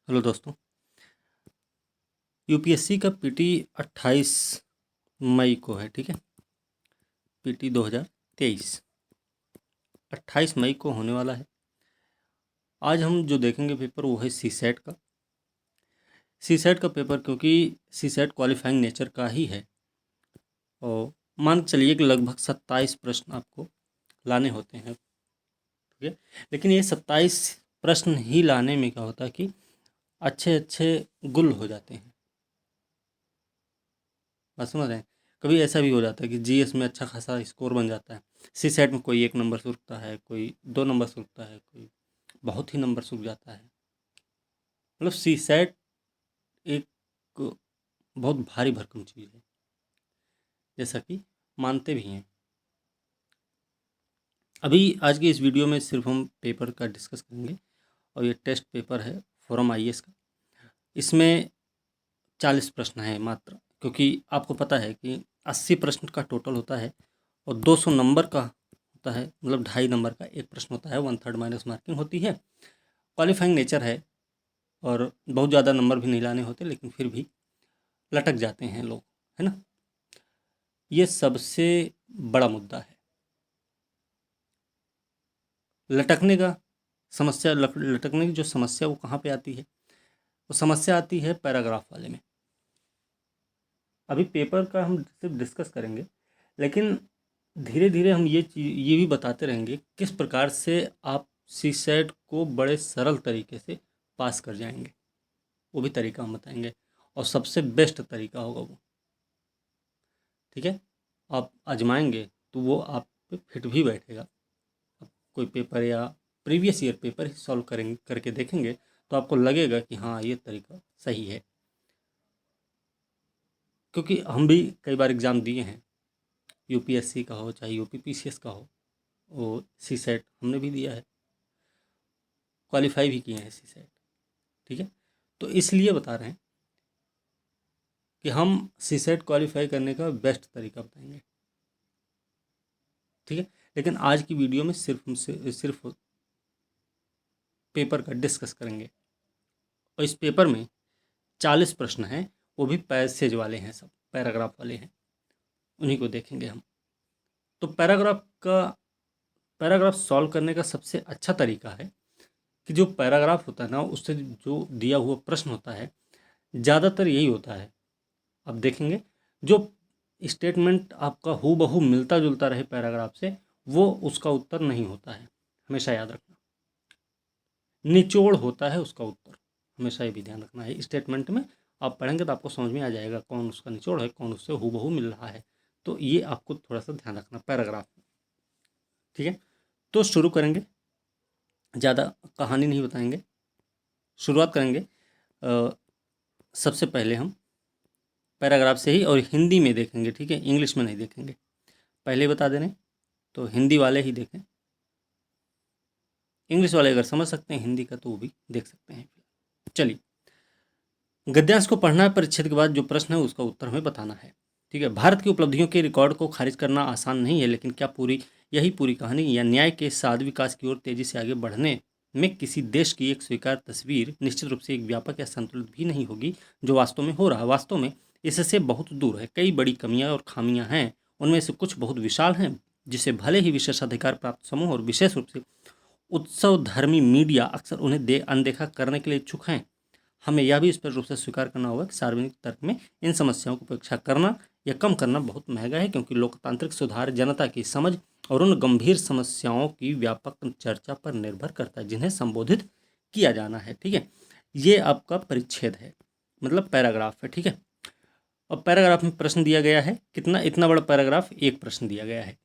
Hello दोस्तों। UPSC का PT 28 मई को है। ठीक है, पीटी 2023 28 मई को होने वाला है। आज हम जो देखेंगे पेपर वो है सी सेट का। सी सेट का पेपर, क्योंकि सी सेट क्वालिफाइंग नेचर का ही है और मान के चलिए कि लगभग 27 प्रश्न आपको लाने होते हैं। ठीक है, लेकिन ये 27 प्रश्न ही लाने में क्या होता है कि अच्छे अच्छे गुल हो जाते हैं। बात समझ रहे हैं। कभी ऐसा भी हो जाता है कि जीएस में अच्छा खासा स्कोर बन जाता है। सी सेट में कोई 1 नंबर से रुकता है, कोई 2 नंबर से रुकता है, कोई बहुत ही नंबर सूख जाता है। मतलब सी सेट एक बहुत भारी भरकम चीज़ है, जैसा कि मानते भी हैं। अभी आज की इस वीडियो में सिर्फ हम पेपर का डिस्कस करेंगे और ये टेस्ट पेपर है फोरम आईएएस का। इसमें 40 प्रश्न हैं मात्र, क्योंकि आपको पता है कि 80 प्रश्न का टोटल होता है और 200 नंबर का होता है। मतलब 2.5 नंबर का एक प्रश्न होता है, 1/3 माइनस मार्किंग होती है। क्वालिफाइंग नेचर है और बहुत ज़्यादा नंबर भी नहीं लाने होते, लेकिन फिर भी लटक जाते हैं लोग, है ना। ये सबसे बड़ा मुद्दा है लटकने का। लटकने की जो समस्या वो कहाँ पे आती है? वो समस्या आती है पैराग्राफ वाले में। अभी पेपर का हम सिर्फ डिस्कस करेंगे, लेकिन धीरे धीरे हम ये भी बताते रहेंगे किस प्रकार से आप सी सेट को बड़े सरल तरीके से पास कर जाएंगे। वो भी तरीका हम बताएंगे और सबसे बेस्ट तरीका होगा वो। ठीक है, आप आजमाएंगे तो वो आप पे फिट भी बैठेगा। आप कोई पेपर या प्रीवियस ईयर पेपर ही सॉल्व करेंगे, करके देखेंगे तो आपको लगेगा कि हाँ, ये तरीका सही है। क्योंकि हम भी कई बार एग्ज़ाम दिए हैं, यूपीएससी का हो चाहे यूपीपीसीएस का हो, वो सी सेट हमने भी दिया है, क्वालिफाई भी किए हैं सी सेट। ठीक है, तो इसलिए बता रहे हैं कि हम सी सेट क्वालिफाई करने का बेस्ट तरीका बताएंगे। ठीक है, लेकिन आज की वीडियो में सिर्फ पेपर का डिस्कस करेंगे और इस पेपर में 40 प्रश्न हैं, वो भी पैसेज वाले हैं, सब पैराग्राफ वाले हैं, उन्हीं को देखेंगे हम। तो पैराग्राफ सॉल्व करने का सबसे अच्छा तरीका है कि जो पैराग्राफ होता है ना, उससे जो दिया हुआ प्रश्न होता है, ज़्यादातर यही होता है। अब देखेंगे जो स्टेटमेंट आपका हूबहू मिलता जुलता रहे पैराग्राफ से, वो उसका उत्तर नहीं होता है। हमेशा याद रखना, निचोड़ होता है उसका उत्तर। हमेशा ये भी ध्यान रखना है। स्टेटमेंट में आप पढ़ेंगे तो आपको समझ में आ जाएगा कौन उसका निचोड़ है, कौन उससे हूबहू मिल रहा है। तो ये आपको थोड़ा सा ध्यान रखना पैराग्राफ में। ठीक है, तो शुरू करेंगे। ज़्यादा कहानी नहीं बताएंगे, शुरुआत करेंगे। सबसे पहले हम पैराग्राफ से ही और हिंदी में देखेंगे। ठीक है, इंग्लिश में नहीं देखेंगे। पहले बता दे रहे हैं तो हिंदी वाले ही देखें। इंग्लिश वाले अगर समझ सकते हैं हिंदी का तो वो भी देख सकते हैं। चलिए, गद्यांश को पढ़ना है, परिच्छेद के बाद जो प्रश्न है उसका उत्तर हमें बताना है। ठीक है, भारत की उपलब्धियों के रिकॉर्ड को खारिज करना आसान नहीं है, लेकिन क्या यही पूरी कहानी या न्याय के साथ विकास की ओर तेजी से आगे बढ़ने में किसी देश की एक स्वीकार तस्वीर निश्चित रूप से एक व्यापक या संतुलित भी नहीं होगी जो वास्तव में हो रहा है। वास्तव में इससे बहुत दूर है। कई बड़ी कमियां और खामियां हैं, उनमें से कुछ बहुत विशाल हैं, जिसे भले ही विशेषाधिकार प्राप्त समूह और विशेष रूप से उत्सव धर्मी मीडिया अक्सर उन्हें अनदेखा करने के लिए इच्छुक हैं। हमें यह भी स्पष्ट रूप से स्वीकार करना होगा कि सार्वजनिक तर्क में इन समस्याओं को उपेक्षा करना या कम करना बहुत महंगा है, क्योंकि लोकतांत्रिक सुधार जनता की समझ और उन गंभीर समस्याओं की व्यापक चर्चा पर निर्भर करता है जिन्हें संबोधित किया जाना है। ठीक है, ये आपका परिच्छेद है, मतलब पैराग्राफ है। ठीक है, और पैराग्राफ में प्रश्न दिया गया है कितना? इतना बड़ा पैराग्राफ, एक प्रश्न दिया गया है।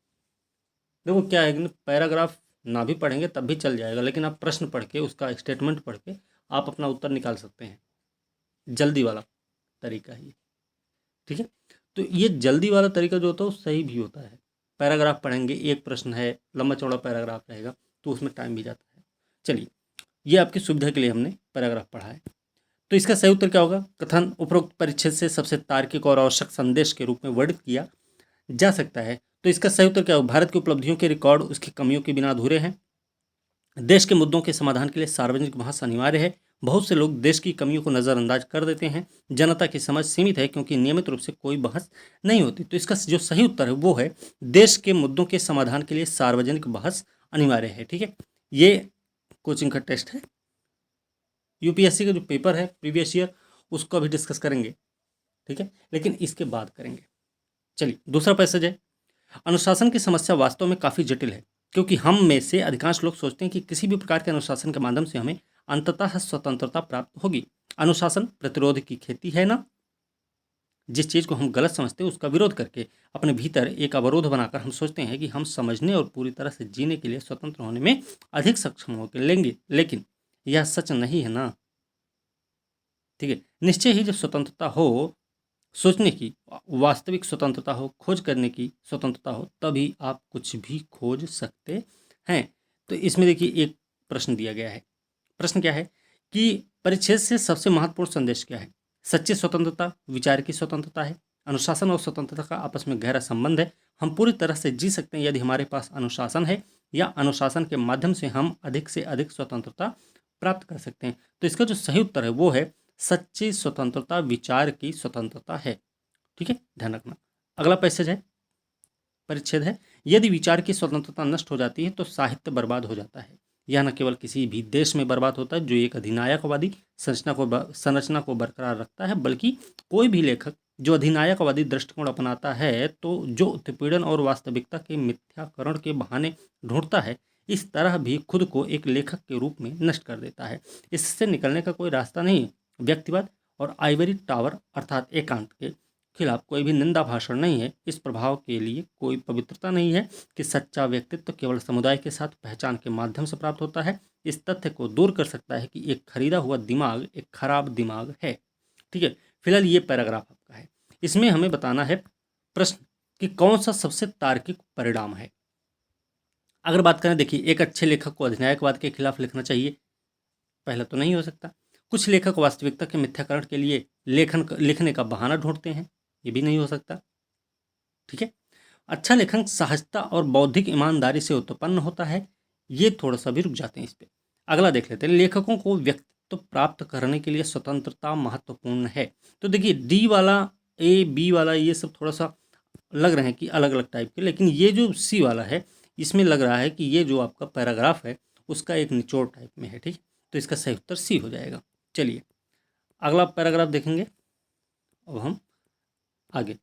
देखो क्या है कि पैराग्राफ ना भी पढ़ेंगे तब भी चल जाएगा, लेकिन आप प्रश्न पढ़ के उसका स्टेटमेंट पढ़ के आप अपना उत्तर निकाल सकते हैं। जल्दी वाला तरीका है ये। ठीक है, तो ये जल्दी वाला तरीका जो होता है वो सही भी होता है। पैराग्राफ पढ़ेंगे, एक प्रश्न है, लंबा चौड़ा पैराग्राफ रहेगा तो उसमें टाइम भी जाता है। चलिए, ये आपकी सुविधा के लिए हमने पैराग्राफ पढ़ा है। तो इसका सही उत्तर क्या होगा? कथन उपरोक्त परिच्छेद से सबसे तार्किक और आवश्यक संदेश के रूप में वर्णित किया जा सकता है। तो इसका सही उत्तर क्या होगा? भारत की उपलब्धियों के रिकॉर्ड उसकी कमियों के बिना अधूरे हैं। देश के मुद्दों के समाधान के लिए सार्वजनिक बहस अनिवार्य है। बहुत से लोग देश की कमियों को नज़रअंदाज कर देते हैं। जनता की समझ सीमित है क्योंकि नियमित रूप से कोई बहस नहीं होती। तो इसका जो सही उत्तर है वो है देश के मुद्दों के समाधान के लिए सार्वजनिक बहस अनिवार्य है। ठीक है, ये कोचिंग का टेस्ट है, यूपीएससी का जो पेपर है प्रीवियस ईयर उसको अभी डिस्कस करेंगे। ठीक है, लेकिन इसके बाद करेंगे। चलिए, दूसरा पैसेज है। अनुशासन की समस्या वास्तव में काफ़ी जटिल है क्योंकि हम में से अधिकांश लोग सोचते हैं कि किसी भी प्रकार के अनुशासन के माध्यम से हमें अंततः स्वतंत्रता प्राप्त होगी। अनुशासन प्रतिरोध की खेती है ना। जिस चीज़ को हम गलत समझते हैं उसका विरोध करके अपने भीतर एक अवरोध बनाकर हम सोचते हैं कि हम समझने और पूरी तरह से जीने के लिए स्वतंत्र होने में अधिक सक्षम होकर लेंगे, लेकिन यह सच नहीं है ना। ठीक है, निश्चय ही जब स्वतंत्रता हो, सोचने की वास्तविक स्वतंत्रता हो, खोज करने की स्वतंत्रता हो, तभी आप कुछ भी खोज सकते हैं। तो इसमें देखिए एक प्रश्न दिया गया है। प्रश्न क्या है कि परिच्छेद से सबसे महत्वपूर्ण संदेश क्या है। सच्ची स्वतंत्रता विचार की स्वतंत्रता है। अनुशासन और स्वतंत्रता का आपस में गहरा संबंध है। हम पूरी तरह से जी सकते हैं यदि हमारे पास अनुशासन है, या अनुशासन के माध्यम से हम अधिक से अधिक स्वतंत्रता प्राप्त कर सकते हैं। तो इसका जो सही उत्तर है वो है सच्ची स्वतंत्रता विचार की स्वतंत्रता है। ठीक है, ध्यान रखना। अगला पैसेज है, परिच्छेद है। यदि विचार की स्वतंत्रता नष्ट हो जाती है तो साहित्य बर्बाद हो जाता है। यह न केवल किसी भी देश में बर्बाद होता है जो एक अधिनायकवादी संरचना को बरकरार रखता है, बल्कि कोई भी लेखक जो अधिनायकवादी दृष्टिकोण अपनाता है, तो जो उत्पीड़न और वास्तविकता के मिथ्याकरण के बहाने ढूंढता है, इस तरह भी खुद को एक लेखक के रूप में नष्ट कर देता है। इससे निकलने का कोई रास्ता नहीं। व्यक्तिवाद और आइवरी टावर अर्थात एकांत के खिलाफ कोई भी निंदा भाषण नहीं है। इस प्रभाव के लिए कोई पवित्रता नहीं है कि सच्चा व्यक्तित्व केवल समुदाय के साथ पहचान के माध्यम से प्राप्त होता है। इस तथ्य को दूर कर सकता है कि एक खरीदा हुआ दिमाग एक खराब दिमाग है। ठीक है, फिलहाल ये पैराग्राफ आपका है। इसमें हमें बताना है प्रश्न कि कौन सा सबसे तार्किक परिणाम है। अगर बात करें, देखिए, एक अच्छे लेखक को अधिनायकवाद के खिलाफ लिखना चाहिए, पहला तो नहीं हो सकता। कुछ लेखक वास्तविकता के मिथ्याकरण के लिए लिखने का बहाना ढूंढते हैं, ये भी नहीं हो सकता। ठीक है, अच्छा लेखन सहजता और बौद्धिक ईमानदारी से उत्पन्न होता है। ये थोड़ा सा भी रुक जाते हैं इस पे। अगला देख लेते हैं, लेखकों को व्यक्तित्व प्राप्त करने के लिए स्वतंत्रता महत्वपूर्ण है। तो देखिए डी वाला, ए बी वाला, ये सब थोड़ा सा लग रहे हैं कि अलग अलग टाइप के, लेकिन ये जो सी वाला है इसमें लग रहा है कि ये जो आपका पैराग्राफ है उसका एक निचोड़ टाइप में है। ठीक, तो इसका सही उत्तर सी हो जाएगा। चलिए अगला पैराग्राफ देखेंगे अब हम आगे।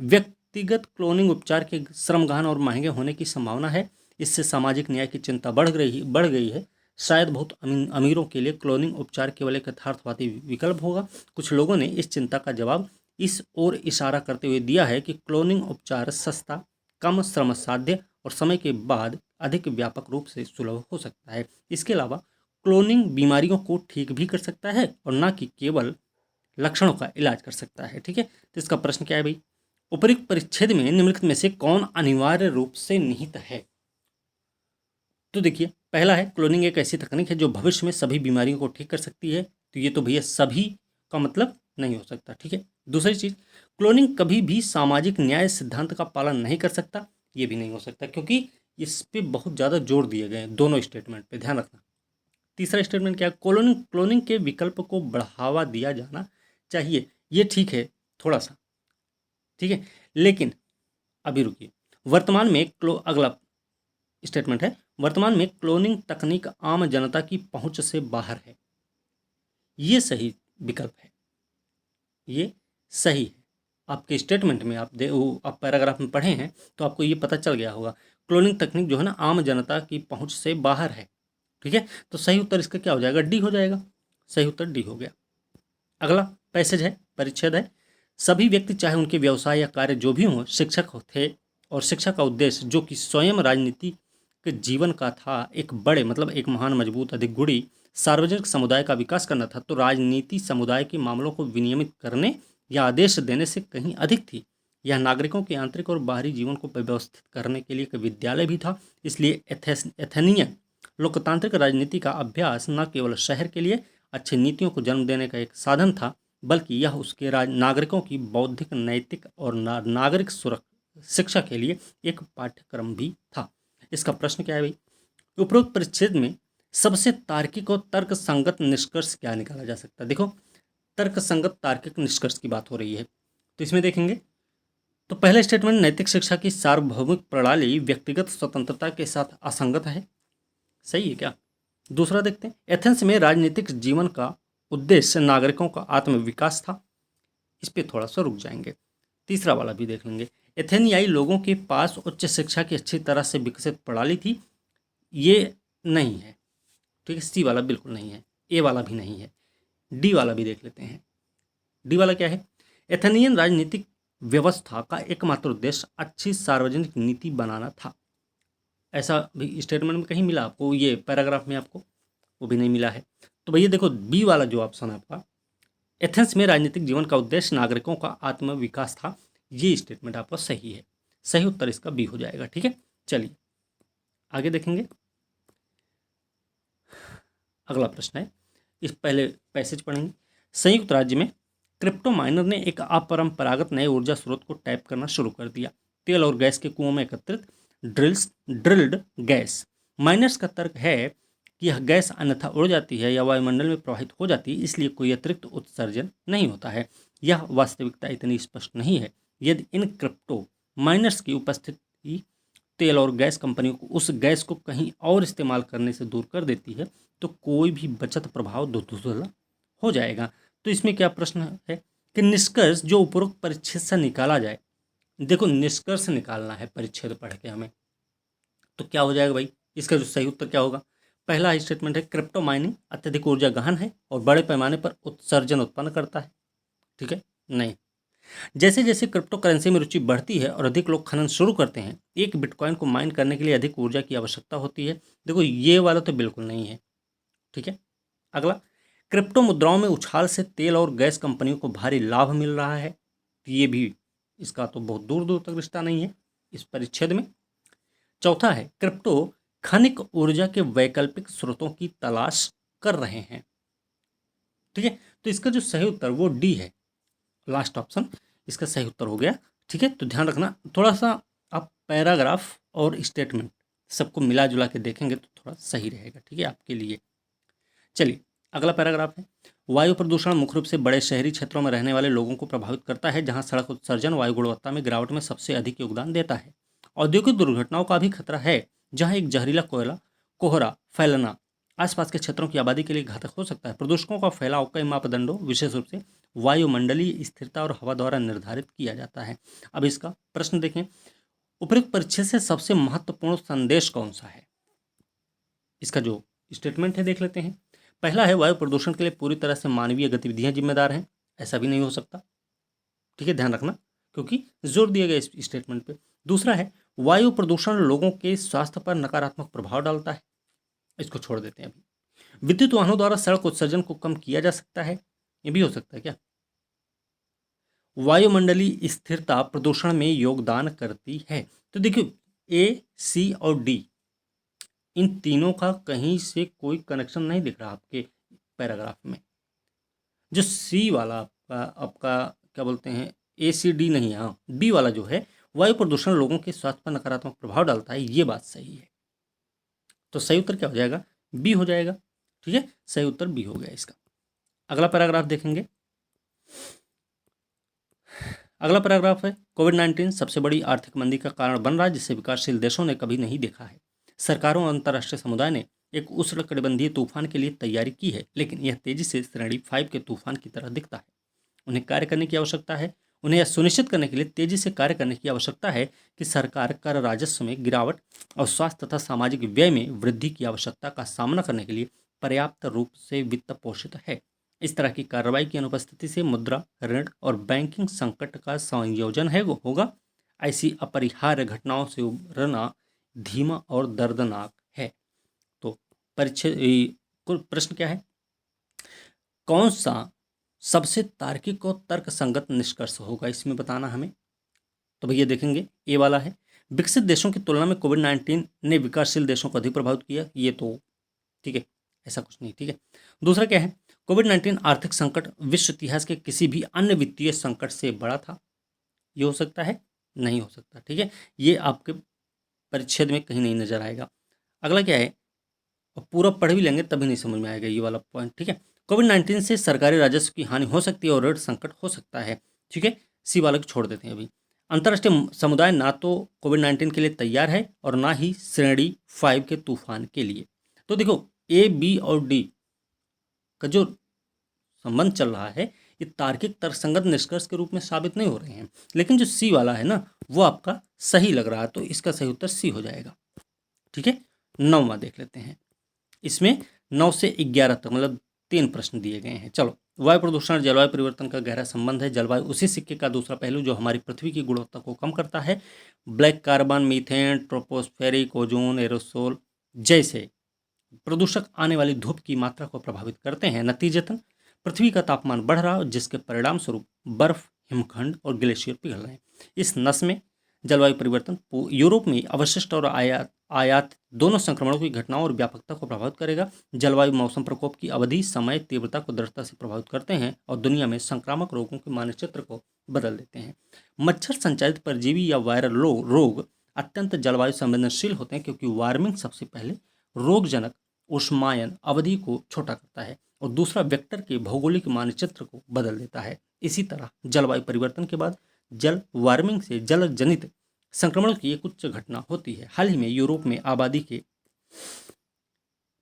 व्यक्तिगत क्लोनिंग उपचार के श्रमगहन और महंगे होने की संभावना है। इससे सामाजिक न्याय की चिंता बढ़ गई है। शायद बहुत अमीरों के लिए क्लोनिंग उपचार केवल एक यथार्थवादी विकल्प होगा। कुछ लोगों ने इस चिंता का जवाब इस ओर इशारा करते हुए दिया है कि क्लोनिंग उपचार सस्ता, कम श्रम साध्य और समय के बाद अधिक व्यापक रूप से सुलभ हो सकता है। इसके अलावा क्लोनिंग बीमारियों को ठीक भी कर सकता है और न कि केवल लक्षणों का इलाज कर सकता है। ठीक है, तो इसका प्रश्न क्या है भाई, उपयुक्त परिच्छेद में निम्नलिखित में से कौन अनिवार्य रूप से निहित है। तो देखिए पहला है, क्लोनिंग एक ऐसी तकनीक है जो भविष्य में सभी बीमारियों को ठीक कर सकती है। तो ये तो भैया सभी का मतलब नहीं हो सकता। ठीक है, दूसरी चीज, क्लोनिंग कभी भी सामाजिक न्याय सिद्धांत का पालन नहीं कर सकता। ये भी नहीं हो सकता क्योंकि इस पे बहुत ज़्यादा जोर दिए गए हैं दोनों स्टेटमेंट पे, ध्यान रखना। तीसरा स्टेटमेंट क्या है, क्लोनिंग के विकल्प को बढ़ावा दिया जाना चाहिए। ये ठीक है थोड़ा सा, ठीक है, लेकिन अभी रुकिए। वर्तमान में अगला स्टेटमेंट है, वर्तमान में क्लोनिंग तकनीक आम जनता की पहुंच से बाहर है। ये सही विकल्प है, ये सही है। आपके स्टेटमेंट में आप पैराग्राफ में पढ़े हैं तो आपको ये पता चल गया होगा। क्लोनिंग तकनीक जो है ना आम जनता की पहुंच से बाहर है। ठीक है, तो सही उत्तर इसका क्या हो जाएगा, डी हो जाएगा। सही उत्तर डी हो गया। अगला पैसेज है, परिच्छेद है। सभी व्यक्ति चाहे उनके व्यवसाय या कार्य जो भी हों शिक्षक थे, और शिक्षा का उद्देश्य जो कि स्वयं राजनीति के जीवन का था, एक बड़े मतलब एक महान मजबूत अधिक गुड़ी सार्वजनिक समुदाय का विकास करना था, तो राजनीति समुदाय के मामलों को विनियमित करने या आदेश देने से कहीं अधिक थी। यह नागरिकों के आंतरिक और बाहरी जीवन को व्यवस्थित करने के लिए एक विद्यालय भी था। इसलिए एथेनियन लोकतांत्रिक राजनीति का अभ्यास न केवल शहर के लिए अच्छी नीतियों को जन्म देने का एक साधन था, बल्कि यह उसके नागरिकों की बौद्धिक, नैतिक और नागरिक शिक्षा के लिए एक पाठ्यक्रम भी था। इसका प्रश्न क्या है भाई, उपरोक्त परिच्छेद में सबसे तार्किक और तर्क संगत निष्कर्ष क्या निकाला जा सकता है? देखो, तर्क संगत तार्किक निष्कर्ष की बात हो रही है, तो इसमें देखेंगे तो पहला स्टेटमेंट, नैतिक शिक्षा की सार्वभौमिक प्रणाली व्यक्तिगत स्वतंत्रता के साथ असंगत है। सही है क्या? दूसरा देखते हैं, एथेंस में राजनीतिक जीवन का उद्देश्य नागरिकों का आत्मविकास था। इस पे थोड़ा सा रुक जाएंगे। तीसरा वाला भी देख लेंगे, एथेनियाई लोगों के पास उच्च शिक्षा की अच्छी तरह से विकसित प्रणाली थी। ये नहीं है। ठीक है, सी वाला बिल्कुल नहीं है, ए वाला भी नहीं है, डी वाला भी देख लेते हैं। डी वाला क्या है? एथेनियन राजनीतिक व्यवस्था का एकमात्र उद्देश्य अच्छी सार्वजनिक नीति बनाना था। ऐसा भी स्टेटमेंट में कहीं मिला आपको? ये पैराग्राफ में आपको वो भी नहीं मिला है। तो भैया देखो, बी वाला जो ऑप्शन है आपका, एथेंस में राजनीतिक जीवन का उद्देश्य नागरिकों का आत्मविकास था, ये स्टेटमेंट आपका सही है। सही उत्तर इसका बी हो जाएगा। ठीक है, चलिए आगे देखेंगे। अगला प्रश्न है, इस पहले पैसेज पढ़ेंगे। संयुक्त राज्य में क्रिप्टो माइनर ने एक अपरंपरागत नए ऊर्जा स्रोत को टैप करना शुरू कर दिया। तेल और गैस के कुओं में एकत्रित ड्रिल्ड गैस। माइनर्स का तर्क है कि यह गैस अन्यथा उड़ जाती है या वायुमंडल में प्रवाहित हो जाती है, इसलिए कोई अतिरिक्त उत्सर्जन नहीं होता है। यह वास्तविकता इतनी स्पष्ट नहीं है। यदि इन क्रिप्टो माइनर्स की उपस्थिति तेल और गैस कंपनियों को उस गैस को कहीं और इस्तेमाल करने से दूर कर देती है, तो कोई भी बचत प्रभाव धुंधला हो जाएगा। तो इसमें क्या प्रश्न है कि निष्कर्ष जो उपरोक्त परिच्छेद से निकाला जाए। देखो, निष्कर्ष निकालना है परिच्छेद पढ़ के हमें, तो क्या हो जाएगा भाई? इसका जो सही उत्तर क्या होगा? पहला स्टेटमेंट है, क्रिप्टो माइनिंग अत्यधिक ऊर्जा गहन है और बड़े पैमाने पर उत्सर्जन उत्पन्न करता है। ठीक है, नहीं। जैसे जैसे क्रिप्टो करेंसी में रुचि बढ़ती है और अधिक लोग खनन शुरू करते हैं, एक बिटकॉइन को माइन करने के लिए अधिक ऊर्जा की आवश्यकता होती है। देखो, ये वाला तो बिल्कुल नहीं है। ठीक है, अगला, क्रिप्टो मुद्राओं में उछाल से तेल और गैस कंपनियों को भारी लाभ मिल रहा है। ये भी, इसका तो बहुत दूर दूर तक रिश्ता नहीं है इस परिच्छेद में। चौथा है, क्रिप्टो खनिक ऊर्जा के वैकल्पिक स्रोतों की तलाश कर रहे हैं। ठीक है, तो इसका जो सही उत्तर वो डी है, लास्ट ऑप्शन इसका सही उत्तर हो गया। ठीक है, तो ध्यान रखना, थोड़ा सा आप पैराग्राफ और स्टेटमेंट सबको मिला जुला के देखेंगे तो थोड़ा सही रहेगा। ठीक है, आपके लिए। चलिए अगला पैराग्राफ है, वायु प्रदूषण मुख्य रूप से बड़े शहरी क्षेत्रों में रहने वाले लोगों को प्रभावित करता है, जहां सड़क उत्सर्जन वायु गुणवत्ता में गिरावट में सबसे अधिक योगदान देता है। औद्योगिक दुर्घटनाओं का भी खतरा है, जहां एक जहरीला कोहरा फैलना आसपास के क्षेत्रों की आबादी के लिए घातक हो सकता है। प्रदूषकों का फैलाव कई मापदंडों, विशेष रूप से वायुमंडलीय स्थिरता और हवा द्वारा निर्धारित किया जाता है। अब इसका प्रश्न देखें, उपयुक्त परिच्छेद से सबसे महत्वपूर्ण संदेश कौन सा है? इसका जो स्टेटमेंट है देख लेते हैं। पहला है, वायु प्रदूषण के लिए पूरी तरह से मानवीय गतिविधियां जिम्मेदार हैं। ऐसा भी नहीं हो सकता। ठीक है, ध्यान रखना, क्योंकि जोर दिया गया इस स्टेटमेंट पे। दूसरा है, वायु प्रदूषण लोगों के स्वास्थ्य पर नकारात्मक प्रभाव डालता है। इसको छोड़ देते हैं अभी। विद्युत वाहनों द्वारा सड़क उत्सर्जन को कम किया जा सकता है। ये भी हो सकता है क्या? वायुमंडलीय स्थिरता प्रदूषण में योगदान करती है। तो देखिए, ए, सी और डी, इन तीनों का कहीं से कोई कनेक्शन नहीं दिख रहा आपके पैराग्राफ में। जो सी वाला आपका क्या बोलते हैं, ए सी डी नहीं है, हाँ बी वाला जो है, वायु प्रदूषण लोगों के स्वास्थ्य पर नकारात्मक प्रभाव डालता है, ये बात सही है। तो सही उत्तर क्या हो जाएगा? बी हो जाएगा। ठीक है, सही उत्तर बी हो गया इसका। अगला पैराग्राफ देखेंगे। अगला पैराग्राफ है, कोविड-19 सबसे बड़ी आर्थिक मंदी का कारण बन रहा है, जिसे विकासशील देशों ने कभी नहीं देखा है। सरकारों और अंतर्राष्ट्रीय समुदाय ने एक उष्णकटिबंधीय तूफान के लिए तैयारी की है, लेकिन यह तेजी से श्रेणी 5 के तूफान की तरह दिखता है। उन्हें कार्य करने की आवश्यकता है। उन्हें यह सुनिश्चित करने के लिए तेजी से कार्य करने की आवश्यकता है कि सरकार कर राजस्व में गिरावट और स्वास्थ्य तथा सामाजिक व्यय में वृद्धि की आवश्यकता का सामना करने के लिए पर्याप्त रूप से वित्त पोषित है। इस तरह की कार्रवाई की अनुपस्थिति से मुद्रा, ऋण और बैंकिंग संकट का संयोजन है वो होगा। ऐसी अपरिहार्य घटनाओं से उभरना धीमा और दर्दनाक है। तो परिच्छेद कुल प्रश्न क्या है, कौन सा सबसे तार्किक और तर्क संगत निष्कर्ष होगा, इसमें बताना हमें। तो भैया देखेंगे, ए वाला है, विकसित देशों की तुलना में कोविड-19 ने विकासशील देशों को अधिक प्रभावित किया। ये तो ठीक है, ऐसा कुछ नहीं। ठीक है, दूसरा क्या है, कोविड-19 आर्थिक संकट विश्व इतिहास के किसी भी अन्य वित्तीय संकट से बड़ा था। ये हो सकता है? नहीं हो सकता। ठीक है, ये आपके परिच्छेद में कहीं नहीं नजर आएगा। अगला क्या है, और पूरा पढ़ भी लेंगे तभी नहीं समझ में आएगा ये वाला पॉइंट, ठीक है। कोविड-19 से सरकारी राजस्व की हानि हो सकती है और ऋण संकट हो सकता है, ठीक है। सी वाला को छोड़ देते हैं अभी। अंतर्राष्ट्रीय समुदाय ना तो कोविड-19 के लिए तैयार है और ना ही श्रेणी 5 के तूफान के लिए। तो देखो, ए, बी और डी का जो संबंध चल रहा है, ये तार्किक तर्कसंगत निष्कर्ष के रूप में साबित नहीं हो रहे हैं, लेकिन जो सी वाला है ना, वो आपका सही लग रहा है, तो इसका सही उत्तर सी हो जाएगा, ठीक है। 9वां देख लेते हैं। इसमें 9 से 11 तक मतलब 3 प्रश्न दिए गए हैं। चलो, वायु प्रदूषण और जलवायु परिवर्तन का गहरा संबंध है। जलवायु उसी सिक्के का दूसरा पहलू जो हमारी पृथ्वी की गुणवत्ता को कम करता है। Black carbon, methane, tropospheric ozone, aerosol जैसे प्रदूषक आने वाली धूप की मात्रा को प्रभावित करते हैं। नतीजतन पृथ्वी का तापमान बढ़ रहा है, जिसके परिणाम स्वरूप बर्फ, हिमखंड और ग्लेशियर पिघल रहे हैं। इस नस में जलवायु परिवर्तन यूरोप में अवशिष्ट और आयात आयात दोनों संक्रमणों की घटनाओं और व्यापकता को प्रभावित करेगा। जलवायु मौसम प्रकोप की अवधि, समय, तीव्रता को दृढ़ता से प्रभावित करते हैं और दुनिया में संक्रामक रोगों के मानचित्र को बदल देते हैं। मच्छर संचालित परजीवी या वायरल रोग अत्यंत जलवायु संवेदनशील होते हैं, क्योंकि वार्मिंग सबसे पहले रोगजनक उष्मायन अवधि को छोटा करता है और दूसरा वेक्टर के भौगोलिक मानचित्र को बदल देता है। इसी तरह जलवायु परिवर्तन के बाद जल वार्मिंग से जल जनित संक्रमण की एक उच्च घटना होती है। हाल ही में यूरोप में आबादी के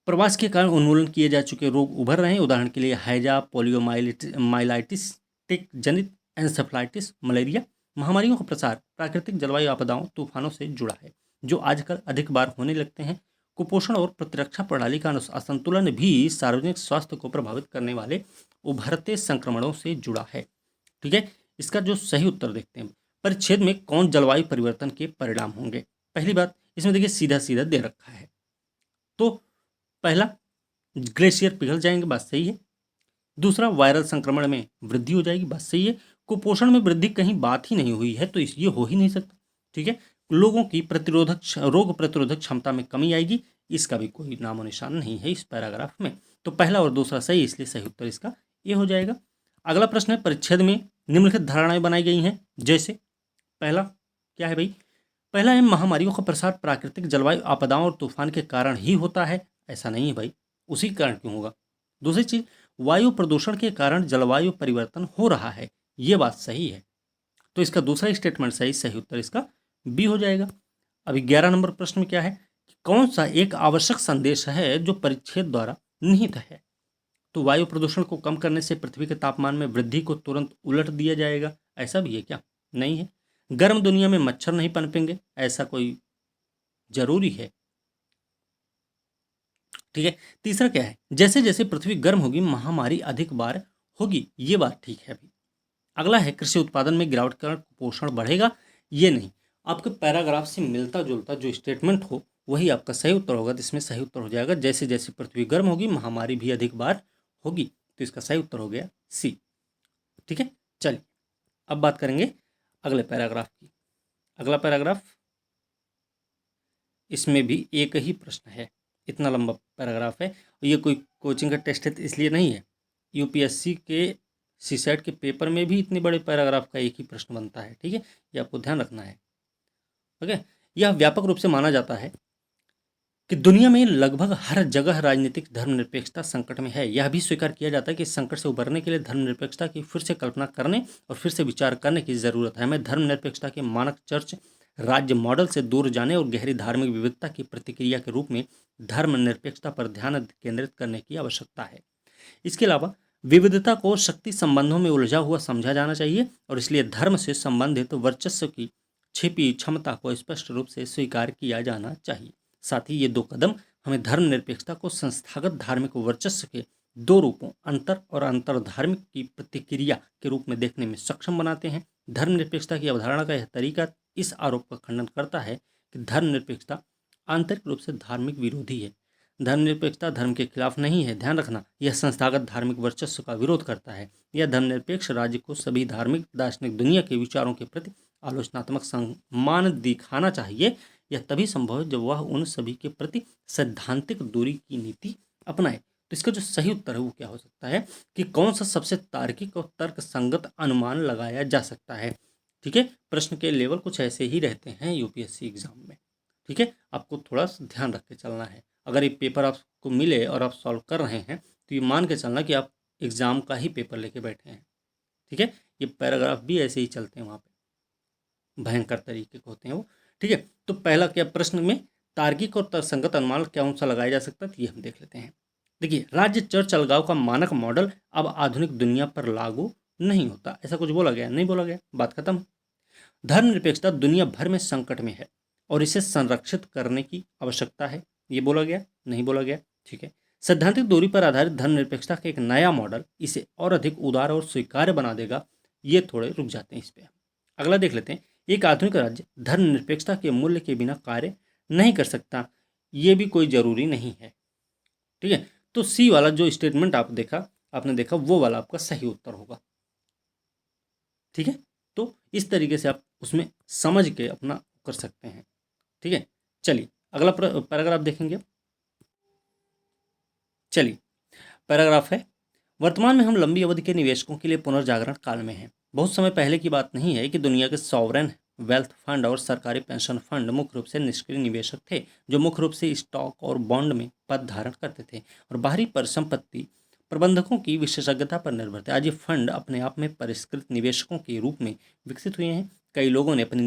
प्रवास के कारण उन्मूलन किए जा चुके रोग उभर रहे हैं। उदाहरण के लिए हैजा, पोलियोमाइलाइटिस, टिक जनित एंसेफ्लाइटिस, मलेरिया। महामारियों का प्रसार प्राकृतिक जलवायु आपदाओं, तूफानों से जुड़ा है, जो आजकल अधिक बार होने लगते हैं। कुपोषण और प्रतिरक्षा प्रणाली का असंतुलन भी सार्वजनिक स्वास्थ्य को प्रभावित करने वाले उभरते संक्रमणों से जुड़ा है, ठीक है। इसका जो सही उत्तर देखते हैं, परिच्छेद में कौन जलवायु परिवर्तन के परिणाम होंगे। पहली बात, इसमें देखिए सीधा सीधा दे रखा है। तो पहला, ग्लेशियर पिघल जाएंगे, बात सही है। दूसरा, वायरल संक्रमण में वृद्धि हो जाएगी, बात सही है। कुपोषण में वृद्धि कहीं बात ही नहीं हुई है, तो ये हो ही नहीं सकता, ठीक है। लोगों की रोग प्रतिरोधक क्षमता में कमी आएगी, इसका भी कोई नामो निशान नहीं है इस पैराग्राफ में। तो पहला और दूसरा सही, इसलिए सही उत्तर इसका ये हो जाएगा। अगला प्रश्न है, परिच्छेद में निम्नलिखित धारणाएं बनाई गई हैं, जैसे पहला क्या है भाई, पहला है महामारियों का प्रसार प्राकृतिक जलवायु आपदाओं और तूफान के कारण ही होता है। ऐसा नहीं है भाई, उसी के कारण क्यों होगा। दूसरी चीज, वायु प्रदूषण के कारण जलवायु परिवर्तन हो रहा है, ये बात सही है, तो इसका दूसरा स्टेटमेंट सही, सही उत्तर इसका बी हो जाएगा। अभी 11 नंबर प्रश्न में क्या है, कौन सा एक आवश्यक संदेश है जो परिच्छेद द्वारा निहित है। तो वायु प्रदूषण को कम करने से पृथ्वी के तापमान में वृद्धि को तुरंत उलट दिया जाएगा, ऐसा भी है क्या, नहीं है। गर्म दुनिया में मच्छर नहीं पनपेंगे, ऐसा कोई जरूरी है, ठीक है। तीसरा क्या है, जैसे जैसे पृथ्वी गर्म होगी महामारी अधिक बार होगी, ये बात ठीक है अभी। अगला है, कृषि उत्पादन में गिरावट के कारण कुपोषण बढ़ेगा, ये नहीं। आपके पैराग्राफ से मिलता जुलता जो स्टेटमेंट हो वही आपका सही उत्तर होगा, तो इसमें सही उत्तर हो जाएगा, जैसे जैसे पृथ्वी गर्म होगी महामारी भी अधिक बार होगी, तो इसका सही उत्तर हो गया सी, ठीक है। चलिए अब बात करेंगे अगले पैराग्राफ की। अगला पैराग्राफ, इसमें भी एक ही प्रश्न है, इतना लंबा पैराग्राफ है। ये कोई कोचिंग का टेस्ट है इसलिए नहीं है, यूपीएससी के सीसेट के पेपर में भी इतने बड़े पैराग्राफ का एक ही प्रश्न बनता है, ठीक है, ये आपको ध्यान रखना है, ओके। यह व्यापक रूप से माना जाता है कि दुनिया में लगभग हर जगह राजनीतिक धर्मनिरपेक्षता संकट में है। यह भी स्वीकार किया जाता है कि इस संकट से उबरने के लिए धर्मनिरपेक्षता की फिर से कल्पना करने और फिर से विचार करने की जरूरत है। हमें धर्मनिरपेक्षता के मानक चर्च राज्य मॉडल से दूर जाने और गहरी धार्मिक विविधता की प्रतिक्रिया के रूप में धर्मनिरपेक्षता पर ध्यान केंद्रित करने की आवश्यकता है। इसके अलावा विविधता को शक्ति संबंधों में उलझा हुआ समझा जाना चाहिए और इसलिए धर्म से संबंधित वर्चस्व की छिपी क्षमता को स्पष्ट रूप से स्वीकार किया जाना चाहिए। साथ ही ये दो कदम हमें धर्मनिरपेक्षता को संस्थागत धार्मिक वर्चस्व के दो रूपों, अंतर और अंतर धार्मिक की प्रतिक्रिया के रूप में देखने में सक्षम बनाते हैं। धर्मनिरपेक्षता की अवधारणा का यह तरीका इस आरोप का खंडन करता है कि धर्मनिरपेक्षता आंतरिक रूप से धार्मिक विरोधी है। धर्मनिरपेक्षता धर्म के खिलाफ नहीं है, ध्यान रखना, यह संस्थागत धार्मिक वर्चस्व का विरोध करता है। यह धर्मनिरपेक्ष राज्य को सभी धार्मिक दार्शनिक दुनिया के विचारों के प्रति आलोचनात्मक सम्मान दिखाना चाहिए। यह तभी संभव है जब वह उन सभी के प्रति सैद्धांतिक दूरी की नीति अपनाए। तो इसका जो सही उत्तर है वो क्या हो सकता है कि कौन सा सबसे तार्किक और तर्क संगत अनुमान लगाया जा सकता है, ठीक है। प्रश्न के लेवल कुछ ऐसे ही रहते हैं यूपीएससी एग्जाम में, ठीक है, आपको थोड़ा सा ध्यान रख के चलना है। अगर ये पेपर आपको मिले और आप सॉल्व कर रहे हैं तो ये मान के चलना कि आप एग्ज़ाम का ही पेपर लेके बैठे हैं। ठीक है, ये पैराग्राफ भी ऐसे ही चलते हैं वहाँ पे, भयंकर तरीके के होते हैं वो। ठीक है, तो पहला क्या प्रश्न में तार्किक और तर्कसंगत अनुमान कौन सा लगाया जा सकता है, तो ये हम देख लेते हैं। देखिए, राज्य चर्च अलगाव का मानक मॉडल अब आधुनिक दुनिया पर लागू नहीं होता, ऐसा कुछ बोला गया? नहीं बोला गया, बात खत्म। धर्मनिरपेक्षता दुनिया भर में संकट में है और इसे संरक्षित करने की आवश्यकता है, ये बोला गया? नहीं बोला गया। ठीक है, सैद्धांतिक दूरी पर आधारित धर्मनिरपेक्षता का एक नया मॉडल इसे और अधिक उदार और स्वीकार्य बना देगा, ये थोड़े रुक जाते हैं इस पे। अगला देख लेते हैं, एक आधुनिक राज्य धर्मनिरपेक्षता के मूल्य के बिना कार्य नहीं कर सकता, ये भी कोई जरूरी नहीं है। ठीक है, तो सी वाला जो स्टेटमेंट आपने देखा वो वाला आपका सही उत्तर होगा। ठीक है, तो इस तरीके से आप उसमें समझ के अपना कर सकते हैं। ठीक है, चलिए अगला पैराग्राफ देखेंगे। चलिए, पैराग्राफ है, वर्तमान में हम लंबी अवधि के निवेशकों के लिए पुनर्जागरण काल में हैं। बहुत समय पहले की बात नहीं है कि दुनिया के सॉवरेन वेल्थ फंड और सरकारी पेंशन फंड मुख्य रूप से निष्क्रिय निवेशक थे, जो मुख्य रूप से स्टॉक और बॉन्ड में पद धारण करते थे और बाहरी परिसंपत्ति प्रबंधकों की विशेषज्ञता पर निर्भर थे। आज ये फंड अपने आप में परिष्कृत निवेशकों के रूप में विकसित हुए हैं। कई लोगों ने अपनी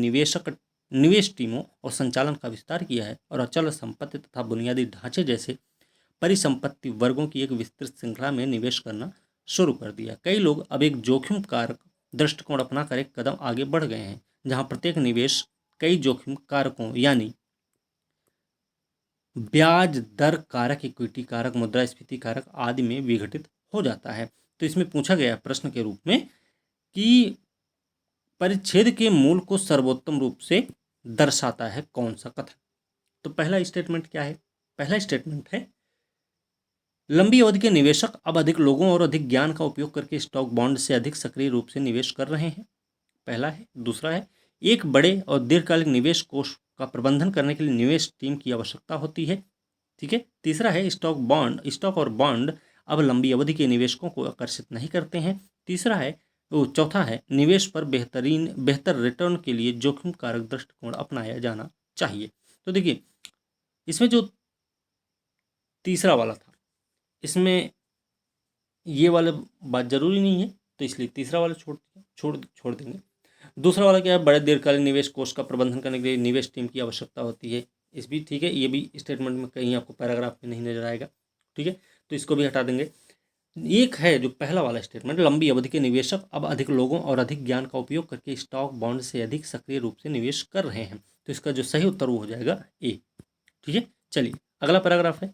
निवेश टीमों और संचालन का विस्तार किया है और अचल संपत्ति तथा बुनियादी ढांचे जैसे परिसंपत्ति वर्गों की एक विस्तृत श्रृंखला में निवेश करना शुरू कर दिया। कई लोग अब एक जोखिम कारक दृष्टिकोण अपनाकर एक कदम आगे बढ़ गए हैं, जहां प्रत्येक निवेश कई जोखिम कारकों यानी ब्याज दर कारक, इक्विटी कारक, मुद्रास्फीति कारक आदि में विघटित हो जाता है। तो इसमें पूछा गया प्रश्न के रूप में कि परिच्छेद के मूल को सर्वोत्तम रूप से दर्शाता है कौन सा कथन। तो पहला स्टेटमेंट क्या है? पहला स्टेटमेंट है, लंबी अवधि के निवेशक अब अधिक लोगों और अधिक ज्ञान का उपयोग करके स्टॉक बॉन्ड से अधिक सक्रिय रूप से निवेश कर रहे हैं, पहला है। दूसरा है, एक बड़े और दीर्घकालिक निवेश कोष का प्रबंधन करने के लिए निवेश टीम की आवश्यकता होती है। ठीक है, तीसरा है, स्टॉक और बॉन्ड अब लंबी अवधि के निवेशकों को आकर्षित नहीं करते हैं। तीसरा है, चौथा है, निवेश पर बेहतर रिटर्न के लिए जोखिम कारक दृष्टिकोण अपनाया जाना चाहिए। तो देखिए, इसमें जो तीसरा वाला था, इसमें ये वाला बात जरूरी नहीं है, तो इसलिए तीसरा वाला छोड़ देंगे। दूसरा वाला क्या है, बड़े दीर्घकालीन निवेश कोष का प्रबंधन करने के लिए निवेश टीम की आवश्यकता होती है, इस भी ठीक है, ये भी स्टेटमेंट में कहीं आपको पैराग्राफ में नहीं नजर आएगा। ठीक है, तो इसको भी हटा देंगे। एक है जो पहला वाला स्टेटमेंट, लंबी अवधि के निवेशक अब अधिक लोगों और अधिक ज्ञान का उपयोग करके स्टॉक बॉन्ड से अधिक सक्रिय रूप से निवेश कर रहे हैं, तो इसका जो सही उत्तर वो हो जाएगा ए। ठीक है, चलिए अगला पैराग्राफ है,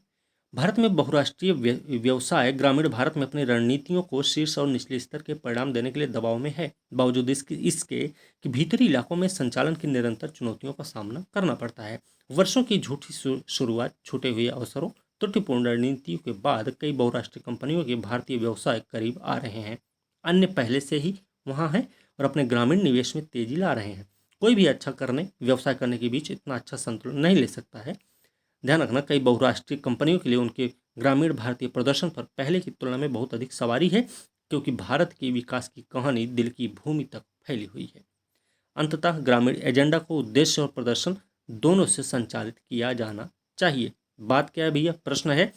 भारत में बहुराष्ट्रीय व्यवसाय ग्रामीण भारत में अपनी रणनीतियों को शीर्ष और निचले स्तर के परिणाम देने के लिए दबाव में है। बावजूद इसके कि भीतरी इलाकों में संचालन की निरंतर चुनौतियों का सामना करना पड़ता है। वर्षों की झूठी शुरुआत, छूटे हुए अवसरों, त्रुटिपूर्ण रणनीतियों के बाद कई बहुराष्ट्रीय कंपनियों के भारतीय व्यवसाय करीब आ रहे हैं। अन्य पहले से ही वहाँ हैं और अपने ग्रामीण निवेश में तेजी ला रहे हैं। कोई भी व्यवसाय करने के बीच इतना अच्छा संतुलन नहीं ले सकता है। ध्यान रखना, कई बहुराष्ट्रीय कंपनियों के लिए उनके ग्रामीण भारतीय प्रदर्शन पर पहले की तुलना में बहुत अधिक सवारी है, क्योंकि भारत के विकास की कहानी दिल की भूमि तक फैली हुई है। अंततः ग्रामीण एजेंडा को उद्देश्य और प्रदर्शन दोनों से संचालित किया जाना चाहिए। बात क्या है भैया? प्रश्न है,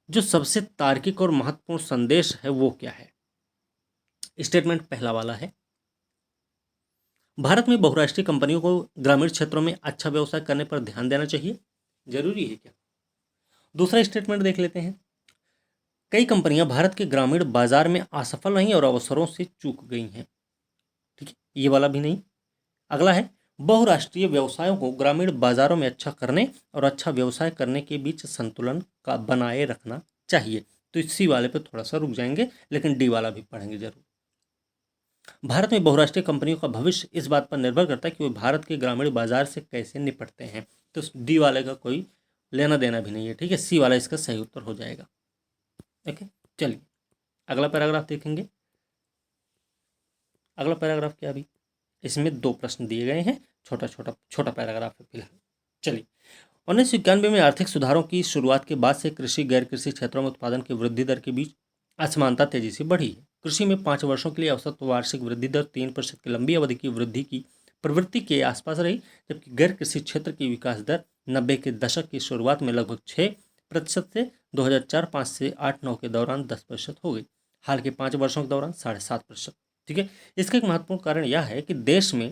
जो सबसे तार्किक और महत्वपूर्ण संदेश है वो क्या है? स्टेटमेंट पहला वाला है, भारत में बहुराष्ट्रीय कंपनियों को ग्रामीण क्षेत्रों में अच्छा व्यवसाय करने पर ध्यान देना चाहिए। जरूरी है क्या? दूसरा स्टेटमेंट देख लेते हैं, कई कंपनियां भारत के ग्रामीण बाजार में असफल रहीं और अवसरों से चूक गई हैं। ठीक है, ये वाला भी नहीं। अगला है, बहुराष्ट्रीय व्यवसायों को ग्रामीण बाजारों में अच्छा करने और अच्छा व्यवसाय करने के बीच संतुलन का बनाए रखना चाहिए। तो इसी वाले पे थोड़ा सा रुक जाएंगे, लेकिन डी वाला भी पढ़ेंगे जरूर। भारत में बहुराष्ट्रीय कंपनियों का भविष्य इस बात पर निर्भर करता है कि वे भारत के ग्रामीण बाजार से कैसे निपटते हैं। तो डी वाले का कोई लेना देना भी नहीं है। ठीक है, सी वाला इसका सही उत्तर हो जाएगा। ओके, चलिए अगला पैराग्राफ देखेंगे। अगला पैराग्राफ क्या, अभी इसमें दो प्रश्न दिए गए हैं, छोटा पैराग्राफ है फिलहाल। चलिए, 1991 में आर्थिक सुधारों की शुरुआत के बाद से कृषि गैर कृषि क्षेत्रों में उत्पादन की वृद्धि दर के बीच असमानता तेजी से बढ़ी है। कृषि में 5 वर्षों के लिए औसत वार्षिक वृद्धि दर 3% की लंबी अवधि की वृद्धि की प्रवृत्ति के आसपास रही, जबकि गैर कृषि क्षेत्र की विकास दर 90 के दशक की शुरुआत में लगभग 6% से 2004-5 से 8-9 के दौरान 10% हो गई। हाल के 5 वर्षों के दौरान 7.5%। ठीक है, इसका एक महत्वपूर्ण कारण यह है कि देश में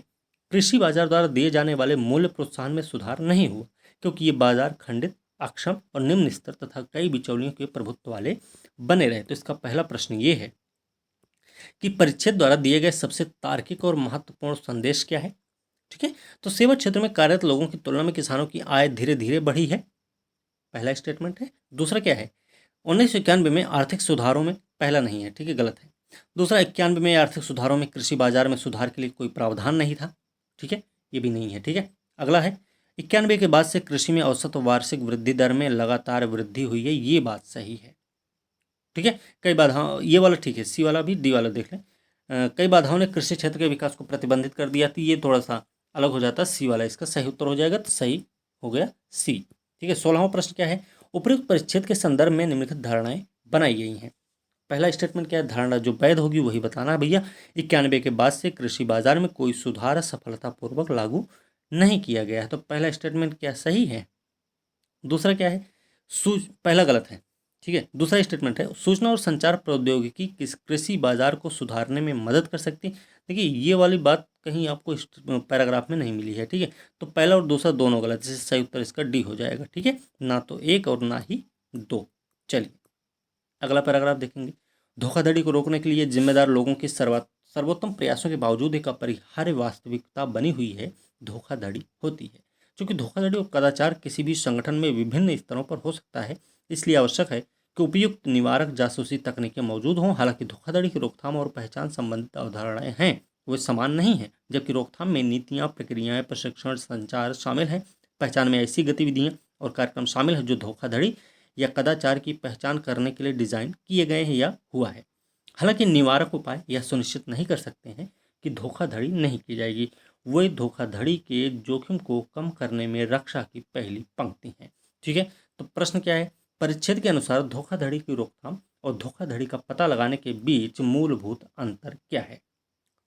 कृषि बाजार द्वारा दिए जाने वाले मूल्य प्रोत्साहन में सुधार नहीं हुआ, क्योंकि ये बाजार खंडित, अक्षम और निम्न स्तर तथा कई बिचौलियों के प्रभुत्व वाले बने रहे। तो इसका पहला प्रश्न ये है कि परिच्छेद द्वारा दिए गए सबसे तार्किक और महत्वपूर्ण संदेश क्या है। ठीक है, तो सेवा क्षेत्र में कार्यरत लोगों की तुलना में किसानों की आय धीरे धीरे बढ़ी है, पहला स्टेटमेंट है। दूसरा क्या है, 1991 में आर्थिक सुधारों में, पहला नहीं है, ठीक है, गलत है। दूसरा, 91 में आर्थिक सुधारों में कृषि बाजार में सुधार के लिए कोई प्रावधान नहीं था, ठीक है, ये भी नहीं है। ठीक है, अगला है, 91 के बाद से कृषि में औसत वार्षिक वृद्धि दर में लगातार वृद्धि हुई है, ये बात सही है। ठीक है, कई बाधाओं, ये वाला ठीक है, सी वाला भी, डी वाला देख लें। कई बाधाओं ने कृषि क्षेत्र के विकास को प्रतिबंधित कर दिया थी, ये थोड़ा सा अलग हो जाता है, सी वाला इसका सही उत्तर हो जाएगा, तो सही हो गया सी। ठीक है, 16वां प्रश्न क्या है, उपयुक्त परिच्छेद के संदर्भ में निम्नलिखित धारणाएं बनाई गई हैं। पहला स्टेटमेंट क्या है, धारणा जो वैध होगी वही बताना है भैया। 91 के बाद से कृषि बाजार में कोई सुधार सफलतापूर्वक लागू नहीं किया गया है, तो पहला स्टेटमेंट क्या सही है। दूसरा क्या है, पहला गलत है। ठीक है, दूसरा स्टेटमेंट है, सूचना और संचार प्रौद्योगिकी किस कृषि बाजार को सुधारने में मदद कर सकती है। देखिए, ये वाली बात कहीं आपको इस पैराग्राफ में नहीं मिली है। ठीक है, तो पहला और दूसरा दोनों गलत, इससे सही उत्तर इसका डी हो जाएगा। ठीक है, ना तो एक और ना ही दो। चलिए अगला पैराग्राफ देखेंगे। धोखाधड़ी को रोकने के लिए जिम्मेदार लोगों के सर्वोत्तम प्रयासों के बावजूद एक अपरिहार्य वास्तविकता बनी हुई है, धोखाधड़ी होती है। क्योंकि धोखाधड़ी और कदाचार किसी भी संगठन में विभिन्न स्तरों पर हो सकता है, इसलिए आवश्यक है कि उपयुक्त निवारक जासूसी तकनीकें मौजूद हों। हालांकि धोखाधड़ी की रोकथाम और पहचान संबंधित अवधारणाएं हैं वे समान नहीं हैं, जबकि रोकथाम में नीतियां, प्रक्रियाएं, प्रशिक्षण, संचार शामिल है। पहचान में ऐसी गतिविधियां और कार्यक्रम शामिल हैं जो धोखाधड़ी या कदाचार की पहचान करने के लिए डिजाइन किए गए हैं या हुआ है। हालांकि निवारक उपाय यह सुनिश्चित नहीं कर सकते हैं कि धोखाधड़ी नहीं की जाएगी। वे धोखाधड़ी के जोखिम को कम करने में रक्षा की पहली पंक्ति हैं। ठीक है, तो प्रश्न क्या है, परिच्छेद के अनुसार धोखाधड़ी की रोकथाम और धोखाधड़ी का पता लगाने के बीच मूलभूत अंतर क्या है।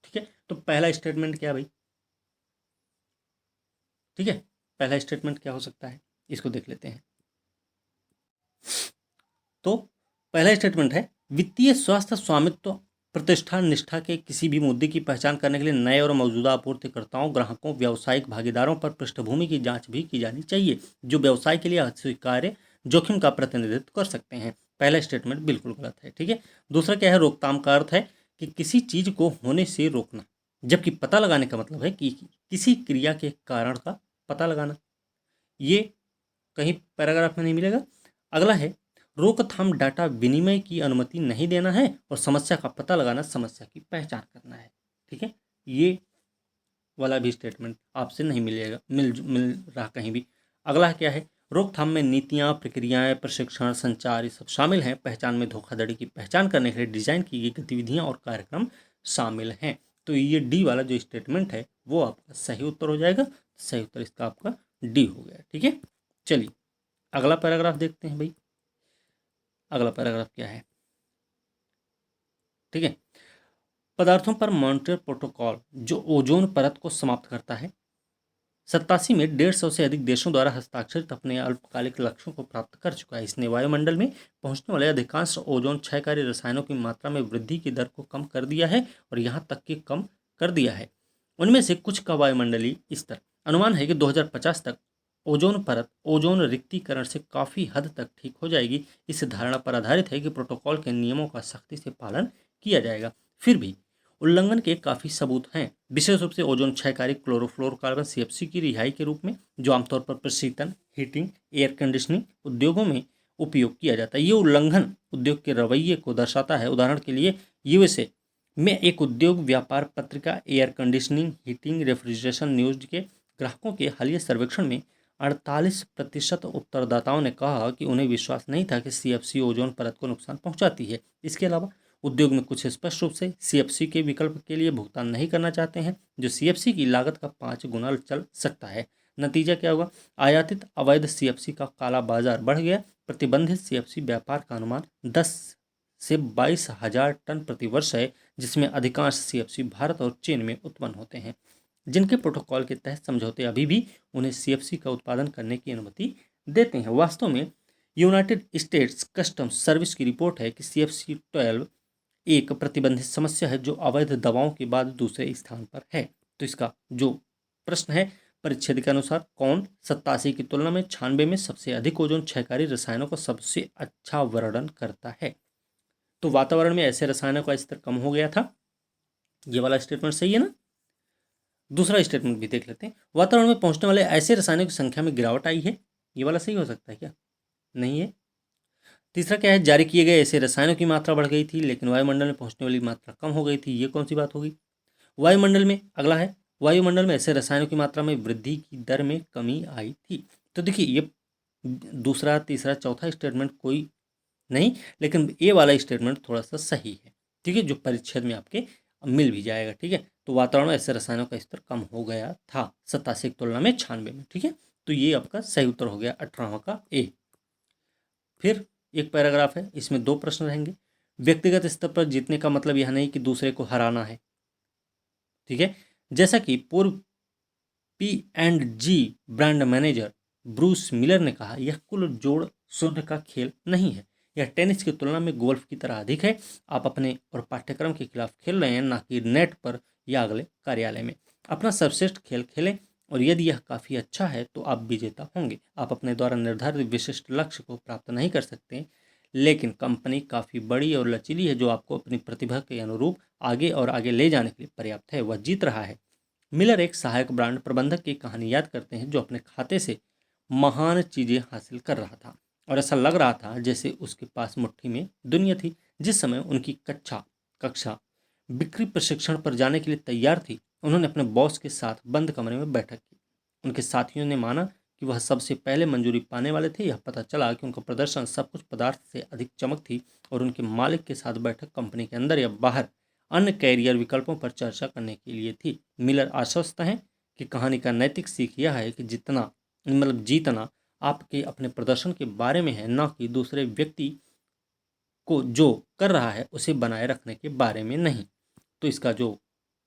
ठीक है, तो पहला स्टेटमेंट क्या भाई, ठीक है, पहला स्टेटमेंट क्या हो सकता है, इसको देख लेते हैं। तो पहला स्टेटमेंट है, वित्तीय स्वास्थ्य स्वामित्व प्रतिष्ठान निष्ठा के किसी भी मुद्दे की पहचान करने के लिए नए और मौजूदा आपूर्तिकर्ताओं, ग्राहकों, व्यावसायिक भागीदारों पर पृष्ठभूमि की जांच भी की जानी चाहिए, जो व्यवसाय के लिए अस्वीकार्य जोखिम का प्रतिनिधित्व कर सकते हैं। पहला स्टेटमेंट बिल्कुल गलत है। ठीक है, दूसरा क्या है, रोकथाम का अर्थ है कि किसी चीज को होने से रोकना, जबकि पता लगाने का मतलब है कि किसी क्रिया के कारण का पता लगाना। ये कहीं पैराग्राफ में नहीं मिलेगा। अगला है, रोकथाम डाटा विनिमय की अनुमति नहीं देना है और समस्या का पता लगाना, समस्या की पहचान करना है। ठीक है, ये वाला भी स्टेटमेंट आपसे नहीं मिलेगा, मिल रहा कहीं भी। अगला क्या है, रोकथाम में नीतियां, प्रक्रियाएं, प्रशिक्षण, संचार, ये सब शामिल हैं। पहचान में धोखाधड़ी की पहचान करने के लिए डिजाइन की गई गतिविधियां और कार्यक्रम शामिल हैं। तो ये डी वाला जो स्टेटमेंट है वो आपका सही उत्तर हो जाएगा। सही उत्तर इसका आपका डी हो गया। ठीक है, चलिए अगला पैराग्राफ देखते हैं भाई। अगला पैराग्राफ क्या है, ठीक है, पदार्थों पर मॉनिटर प्रोटोकॉल जो ओजोन परत को समाप्त करता है। 87 में 150 से अधिक देशों द्वारा हस्ताक्षरित अपने अल्पकालिक लक्ष्यों को प्राप्त कर चुका है। इसने वायुमंडल में पहुंचने वाले अधिकांश ओजोन क्षयकारी रसायनों की मात्रा में वृद्धि की दर को कम कर दिया है और यहाँ तक कि कम कर दिया है। उनमें से कुछ का वायुमंडलीय स्तर, अनुमान है कि 2050 तक ओजोन परत ओजोन रिक्तीकरण से काफ़ी हद तक ठीक हो जाएगी। इस धारणा पर आधारित है कि प्रोटोकॉल के नियमों का सख्ती से पालन किया जाएगा। फिर भी उल्लंघन के काफ़ी सबूत हैं, विशेष रूप से ओजोन क्षयकारी क्लोरोफ्लोरोकार्बन सीएफसी की रिहाई के रूप में, जो आमतौर पर प्रशीतन, हीटिंग, एयर कंडीशनिंग उद्योगों में उपयोग किया जाता है। ये उल्लंघन उद्योग के रवैये को दर्शाता है। उदाहरण के लिए यूएसए में एक उद्योग व्यापार पत्रिका air conditioning, heating, refrigeration news के ग्राहकों के हालिया सर्वेक्षण में 48% उत्तरदाताओं ने कहा कि उन्हें विश्वास नहीं था कि सीएफसी ओजोन परत को नुकसान पहुंचाती है। इसके अलावा उद्योग में कुछ स्पष्ट रूप से सीएफसी के विकल्प के लिए भुगतान नहीं करना चाहते हैं, जो सीएफसी की लागत का 5 गुना चल सकता है। नतीजा क्या हुआ, आयातित अवैध सीएफसी का काला बाजार बढ़ गया। प्रतिबंधित सीएफसी व्यापार का अनुमान 10 से 22,000 टन प्रति वर्ष है, जिसमें अधिकांश सीएफसी भारत और चीन में उत्पन्न होते हैं। जिनके प्रोटोकॉल के तहत समझौते अभी भी उन्हें सीएफसी का उत्पादन करने की अनुमति देते हैं। वास्तव में यूनाइटेड स्टेट्स कस्टम्स सर्विस की रिपोर्ट है कि सीएफसी 12 एक प्रतिबंधित समस्या है जो अवैध दवाओं के बाद दूसरे स्थान पर है। तो इसका जो प्रश्न है परिच्छेद के अनुसार कौन 87 की तुलना में 96 में सबसे अधिक ओजोन क्षयकारी रसायनों का सबसे अच्छा वर्णन करता है। तो वातावरण में ऐसे रसायनों का स्तर कम हो गया था, ये वाला स्टेटमेंट सही है ना। दूसरा स्टेटमेंट भी देख लेते हैं, वातावरण में पहुंचने वाले ऐसे रसायनों की संख्या में गिरावट आई है, ये वाला सही हो सकता है क्या, नहीं है। तीसरा क्या है, जारी किए गए ऐसे रसायनों की मात्रा बढ़ गई थी लेकिन वायुमंडल में पहुंचने वाली मात्रा कम हो गई थी, ये कौन सी बात होगी। वायुमंडल में अगला है, वायुमंडल में ऐसे रसायनों की मात्रा में वृद्धि की दर में कमी आई थी। तो देखिए ये दूसरा तीसरा चौथा स्टेटमेंट कोई नहीं, लेकिन ये वाला स्टेटमेंट थोड़ा सा सही है, ठीक है, जो परिच्छेद में आपके मिल भी जाएगा। ठीक है, तो वातावरण में ऐसे रसायनों का स्तर कम हो गया था 87 की तुलना में 96 में। ठीक है, तो ये आपका सही उत्तर हो गया 18वां का ए। फिर एक पैराग्राफ है, इसमें दो प्रश्न रहेंगे। व्यक्तिगत स्तर पर जीतने का मतलब यह नहीं कि दूसरे को हराना है। ठीक है, जैसा कि पूर्व P&G brand manager Bruce Miller ने कहा, यह कुल जोड़ शून्य का खेल नहीं है। यह टेनिस की तुलना में गोल्फ की तरह अधिक है। आप अपने और पाठ्यक्रम के खिलाफ खेल रहे हैं, ना कि नेट पर या अगले कार्यालय में। अपना सर्वश्रेष्ठ खेल खेलें और यदि यह काफ़ी अच्छा है तो आप विजेता होंगे। आप अपने द्वारा निर्धारित विशिष्ट लक्ष्य को प्राप्त नहीं कर सकते, लेकिन कंपनी काफ़ी बड़ी और लचीली है जो आपको अपनी प्रतिभा के अनुरूप आगे और आगे ले जाने के लिए पर्याप्त है। वह जीत रहा है। मिलर एक सहायक ब्रांड प्रबंधक की कहानी याद करते हैं जो अपने खाते से महान चीज़ें हासिल कर रहा था और ऐसा लग रहा था जैसे उसके पास मुट्ठी में दुनिया थी। जिस समय उनकी कक्षा बिक्री प्रशिक्षण पर जाने के लिए तैयार थी, उन्होंने अपने बॉस के साथ बंद कमरे में बैठक की। उनके साथियों ने माना कि वह सबसे पहले मंजूरी पाने वाले थे। यह पता चला कि उनका प्रदर्शन सब कुछ पदार्थ से अधिक चमक थी और उनके मालिक के साथ बैठक कंपनी के अंदर या बाहर अन्य कैरियर विकल्पों पर चर्चा करने के लिए थी। मिलर आश्वस्त हैं कि कहानी का नैतिक सीख यह है कि जीतना आपके अपने प्रदर्शन के बारे में है, न कि दूसरे व्यक्ति को जो कर रहा है उसे बनाए रखने के बारे में नहीं। तो इसका जो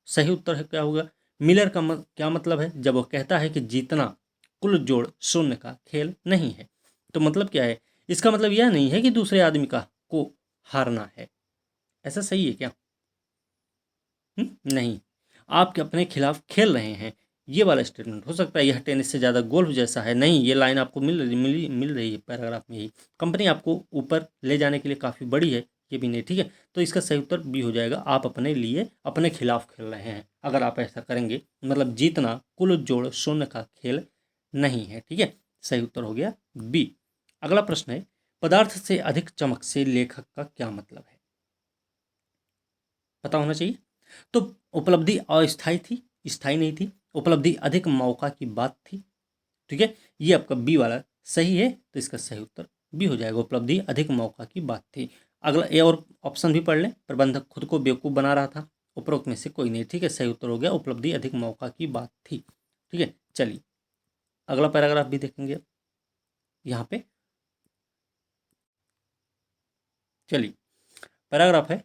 सही उत्तर है क्या होगा, मिलर का क्या मतलब है जब वो कहता है कि जीतना कुल जोड़ शून्य का खेल नहीं है। तो मतलब क्या है, इसका मतलब यह नहीं है कि दूसरे आदमी का को हारना है। ऐसा सही है क्या, नहीं, आप अपने खिलाफ खेल रहे हैं, ये वाला स्टेटमेंट हो सकता है। यह टेनिस से ज़्यादा गोल्फ जैसा है, नहीं, ये लाइन आपको मिल रही है पैराग्राफ में ही। कंपनी आपको ऊपर ले जाने के लिए काफ़ी बड़ी है, ये भी नहीं। ठीक है, तो इसका सही उत्तर बी हो जाएगा। आप अपने लिए अपने खिलाफ खेल रहे हैं अगर आप ऐसा करेंगे, मतलब जीतना कुल जोड़ शून्य का खेल नहीं है। ठीक है, सही उत्तर हो गया बी। अगला प्रश्न है, पदार्थ से अधिक चमक से लेखक का क्या मतलब है, पता होना चाहिए। तो उपलब्धि अस्थायी थी, स्थायी नहीं थी। उपलब्धि अधिक मौका की बात थी। ठीक है, ये आपका बी वाला सही है, तो इसका सही उत्तर बी हो जाएगा। उपलब्धि अधिक मौका की बात थी। अगला ए और ऑप्शन भी पढ़ लें। प्रबंधक खुद को बेवकूफ़ बना रहा था, उपरोक्त में से कोई नहीं। ठीक है, सही उत्तर हो गया उपलब्धि अधिक मौका की बात थी। ठीक है, चलिए अगला पैराग्राफ भी देखेंगे यहाँ पे। चलिए पैराग्राफ है,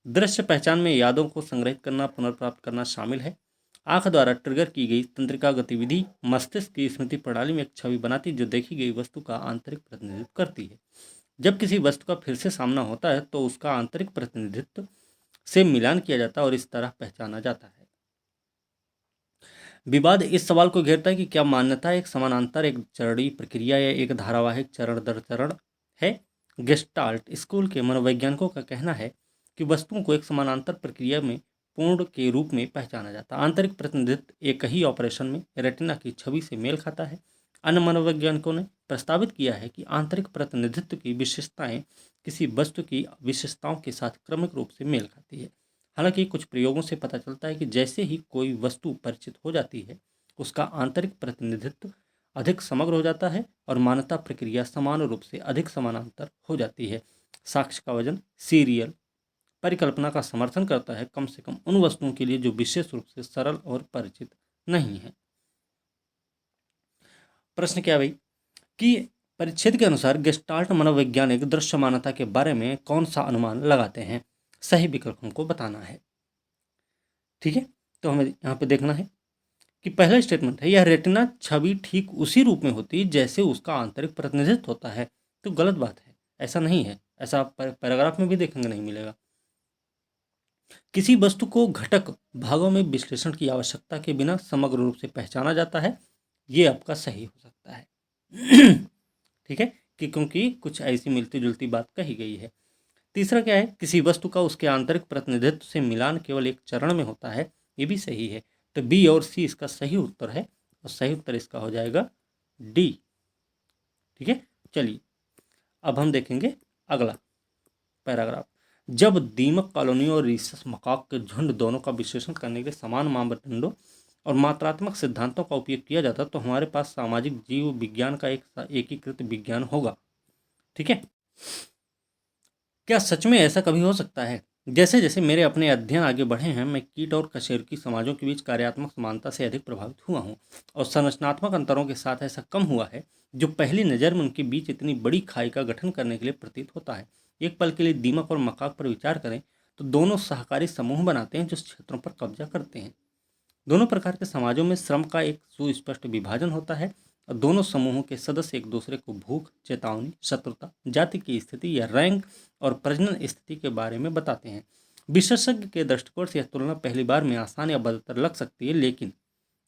दृश्य पहचान में यादों को संग्रहित करना पुनर्प्राप्त करना शामिल है। आंख द्वारा ट्रिगर की गई तंत्रिका गतिविधि मस्तिष्क की स्मृति प्रणाली में एक छवि बनाती जो देखी गई वस्तु का आंतरिक प्रतिनिधित्व करती है। जब किसी वस्तु का फिर से सामना होता है तो उसका आंतरिक प्रतिनिधित्व से मिलान किया जाता है और इस तरह पहचाना जाता है। विवाद इस सवाल को घेरता है कि क्या मान्यता एक समानांतर एक चरणीय प्रक्रिया या एक धारावाहिक चरण दर चरण है। गेस्टाल्ट स्कूल के मनोवैज्ञानिकों का कहना है कि वस्तुओं को एक समानांतर प्रक्रिया में पूर्ण के रूप में पहचाना जाता है। आंतरिक प्रतिनिधित्व एक ही ऑपरेशन में रेटिना की छवि से मेल खाता है। अन्य मनोवैज्ञानिकों ने प्रस्तावित किया है कि आंतरिक प्रतिनिधित्व की विशेषताएं किसी वस्तु की विशेषताओं के साथ क्रमिक रूप से मेल खाती है। हालांकि कुछ प्रयोगों से पता चलता है कि जैसे ही कोई वस्तु परिचित हो जाती है, उसका आंतरिक प्रतिनिधित्व अधिक समग्र हो जाता है और मान्यता प्रक्रिया समान रूप से अधिक समानांतर हो जाती है। साक्ष्य का वजन सीरियल परिकल्पना का समर्थन करता है, कम से कम उन वस्तुओं के लिए जो विशेष रूप से सरल और परिचित नहीं है। प्रश्न क्या भाई कि परिच्छेद के अनुसार गेस्टाल्ट मनोवैज्ञानिक दृश्यमानता के बारे में कौन सा अनुमान लगाते हैं। सही विकल्प हमको बताना है। ठीक है, तो हमें यहाँ पे देखना है कि पहला स्टेटमेंट है, यह रेटिना छवि ठीक उसी रूप में होती है जैसे उसका आंतरिक प्रतिनिधित्व होता है। तो गलत बात है, ऐसा नहीं है, ऐसा आप पैराग्राफ में भी देखेंगे नहीं मिलेगा। किसी वस्तु को घटक भागों में विश्लेषण की आवश्यकता के बिना समग्र रूप से पहचाना जाता है, ये आपका सही हो सकता है। ठीक है, कि क्योंकि कुछ ऐसी मिलती जुलती बात कही गई है। तीसरा क्या है, किसी वस्तु का उसके आंतरिक प्रतिनिधित्व से मिलान केवल एक चरण में होता है, ये भी सही है। तो बी और सी इसका सही उत्तर है, और सही उत्तर इसका हो जाएगा डी। ठीक है, चलिए अब हम देखेंगे अगला पैराग्राफ। जब दीमक कॉलोनी और रीसस मकाक के झुंड दोनों का विश्लेषण करने के लिए समान मापदंडों और मात्रात्मक सिद्धांतों का उपयोग किया जाता तो हमारे पास सामाजिक जीव विज्ञान का एक एकीकृत विज्ञान होगा। ठीक है, क्या सच में ऐसा कभी हो सकता है? जैसे जैसे मेरे अपने अध्ययन आगे बढ़े हैं, मैं कीट और कशेरुकी समाजों के बीच कार्यात्मक समानता से अधिक प्रभावित हुआ हूँ, और संरचनात्मक अंतरों के साथ ऐसा कम हुआ है जो पहली नज़र में उनके बीच इतनी बड़ी खाई का गठन करने के लिए प्रतीत होता है। एक पल के लिए दीमक और मकाक पर विचार करें तो दोनों सहकारी समूह बनाते हैं जो क्षेत्रों पर कब्जा करते हैं। दोनों प्रकार के समाजों में श्रम का एक सुस्पष्ट विभाजन होता है, और दोनों समूहों के सदस्य एक दूसरे को भूख, चेतावनी, शत्रुता, जाति की स्थिति या रैंक और प्रजनन स्थिति के बारे में बताते हैं। विशेषज्ञ के दृष्टिकोण से यह तुलना पहली बार में आसान या बदतर लग सकती है, लेकिन